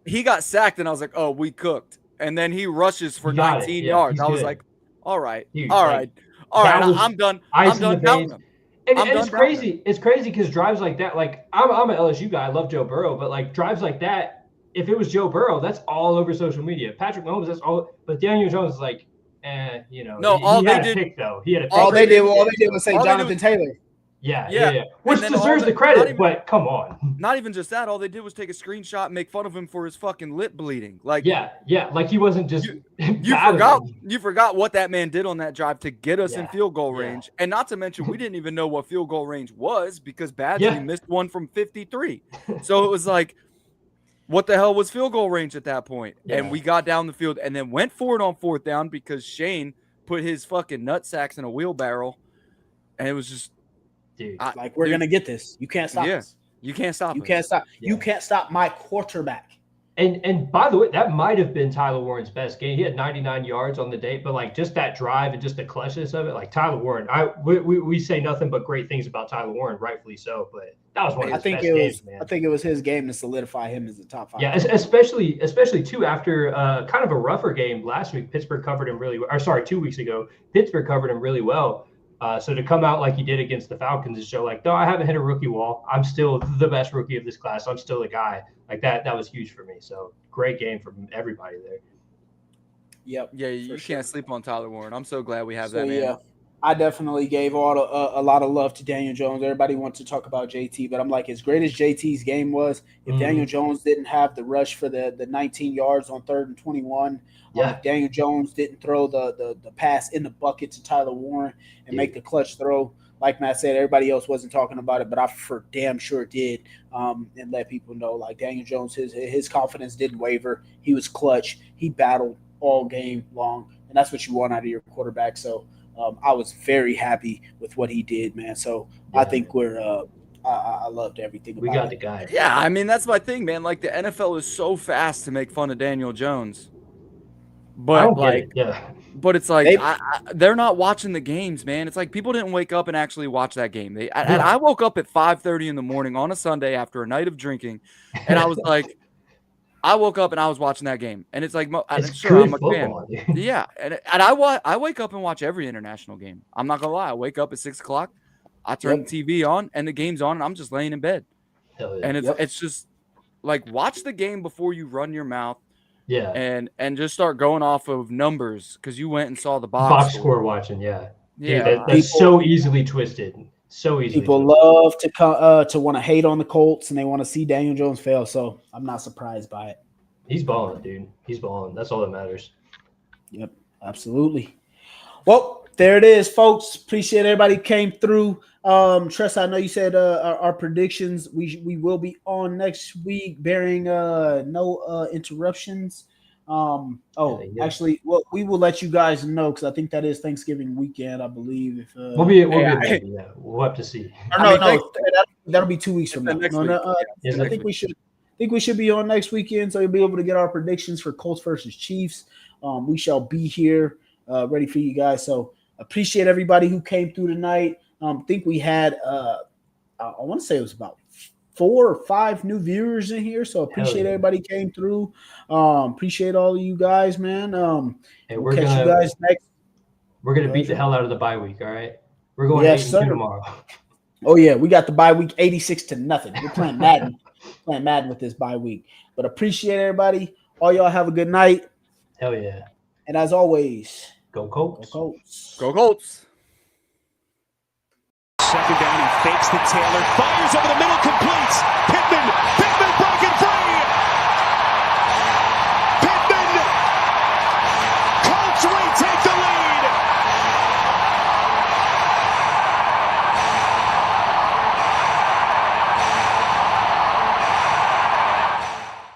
He got sacked, and I was like, oh, we cooked, and then he rushes for 19 yards. I was like, all right, I'm done. I'm done counting them. And it's crazy. It's crazy because drives like that, like I'm an LSU guy. I love Joe Burrow, but like drives like that, if it was Joe Burrow, that's all over social media. Patrick Mahomes, that's all. But Daniel Jones is like, no, all they did, pick, though. He had a pick. All they did was say Jonathan Taylor. Yeah. Which deserves the credit, but come on. Not even just that. All they did was take a screenshot and make fun of him for his fucking lip bleeding. Like, like he wasn't just. You forgot what that man did on that drive to get us in field goal range, and not to mention we didn't even know what field goal range was because Badgley missed one from 53. So it was like, what the hell was field goal range at that point? Yeah. And we got down the field and then went for it on 4th down because Shane put his fucking nutsacks in a wheelbarrow, and it was just. Dude, we're gonna get this. You can't stop us. You can't stop. You can't stop. Yeah. You can't stop my quarterback. And by the way, that might have been Tyler Warren's best game. He had 99 yards on the day, but like just that drive and just the clutchness of it, like Tyler Warren. We say nothing but great things about Tyler Warren, rightfully so. But that was one of his best games, man. I think it was his game to solidify him as the top 5. Yeah, especially too after kind of a rougher game last week. Pittsburgh covered him really well. Or sorry, 2 weeks ago, Pittsburgh covered him really well. So to come out like he did against the Falcons and show like, no, I haven't hit a rookie wall. I'm still the best rookie of this class. I'm still the guy. Like that was huge for me. So great game from everybody there. Yep. Yeah, you can't sleep on Tyler Warren. I'm so glad we have So, that man. yeah, I definitely gave a lot of love to Daniel Jones. Everybody wants to talk about JT, but I'm like, as great as JT's game was, if Daniel Jones didn't have the rush for the 19 yards on 3rd and 21, if Daniel Jones didn't throw the pass in the bucket to Tyler Warren and make the clutch throw, like Matt said, everybody else wasn't talking about it, but I for damn sure did, and let people know, like, Daniel Jones, his confidence didn't waver. He was clutch. He battled all game long, and that's what you want out of your quarterback. So I was very happy with what he did, man. So I think I loved everything about it. We got the guy. Yeah, I mean, that's my thing, man. Like, the NFL is so fast to make fun of Daniel Jones. But, like, but it's like they're not watching the games, man. It's like people didn't wake up and actually watch that game. And I woke up at 5:30 in the morning on a Sunday after a night of drinking, and I was like, I woke up and I was watching that game, and it's like, sure, I'm a football, fan. Yeah, and I wake up and watch every international game. I'm not gonna lie. I wake up at 6 o'clock, I turn the TV on, and the game's on, and I'm just laying in bed. And it's just like, watch the game before you run your mouth. Yeah, and just start going off of numbers because you went and saw the box score watching. Yeah. Dude, that's so easily twisted. So easily. People love to want to hate on the Colts, and they want to see Daniel Jones fail. So I'm not surprised by it. He's balling, dude. He's balling. That's all that matters. Yep, absolutely. Well, there it is, folks. Appreciate everybody who came through. Tress, I know you said our predictions. We will be on next week, bearing no interruptions. Actually, well, we will let you guys know because I think that is Thanksgiving weekend, I believe. If we'll be ready. Yeah, we'll have to see. That'll be 2 weeks from now. I think we should be on next weekend, so you'll be able to get our predictions for Colts versus Chiefs. We shall be here, ready for you guys. So appreciate everybody who came through tonight. I think we had, I want to say it was about 4 or 5 new viewers in here. So appreciate everybody came through. Appreciate all of you guys, man. Hey, we'll catch you guys next. We're going to beat the hell out of the bye week. All right. We're going 8-2 tomorrow. Oh yeah. We got the bye week 86-0. We're playing Madden, with this bye week, but appreciate everybody. All y'all have a good night. Hell yeah. And as always, go Colts. Go Colts. Go Colts. Second down, he fakes the Taylor, fires over the middle, completes. Pittman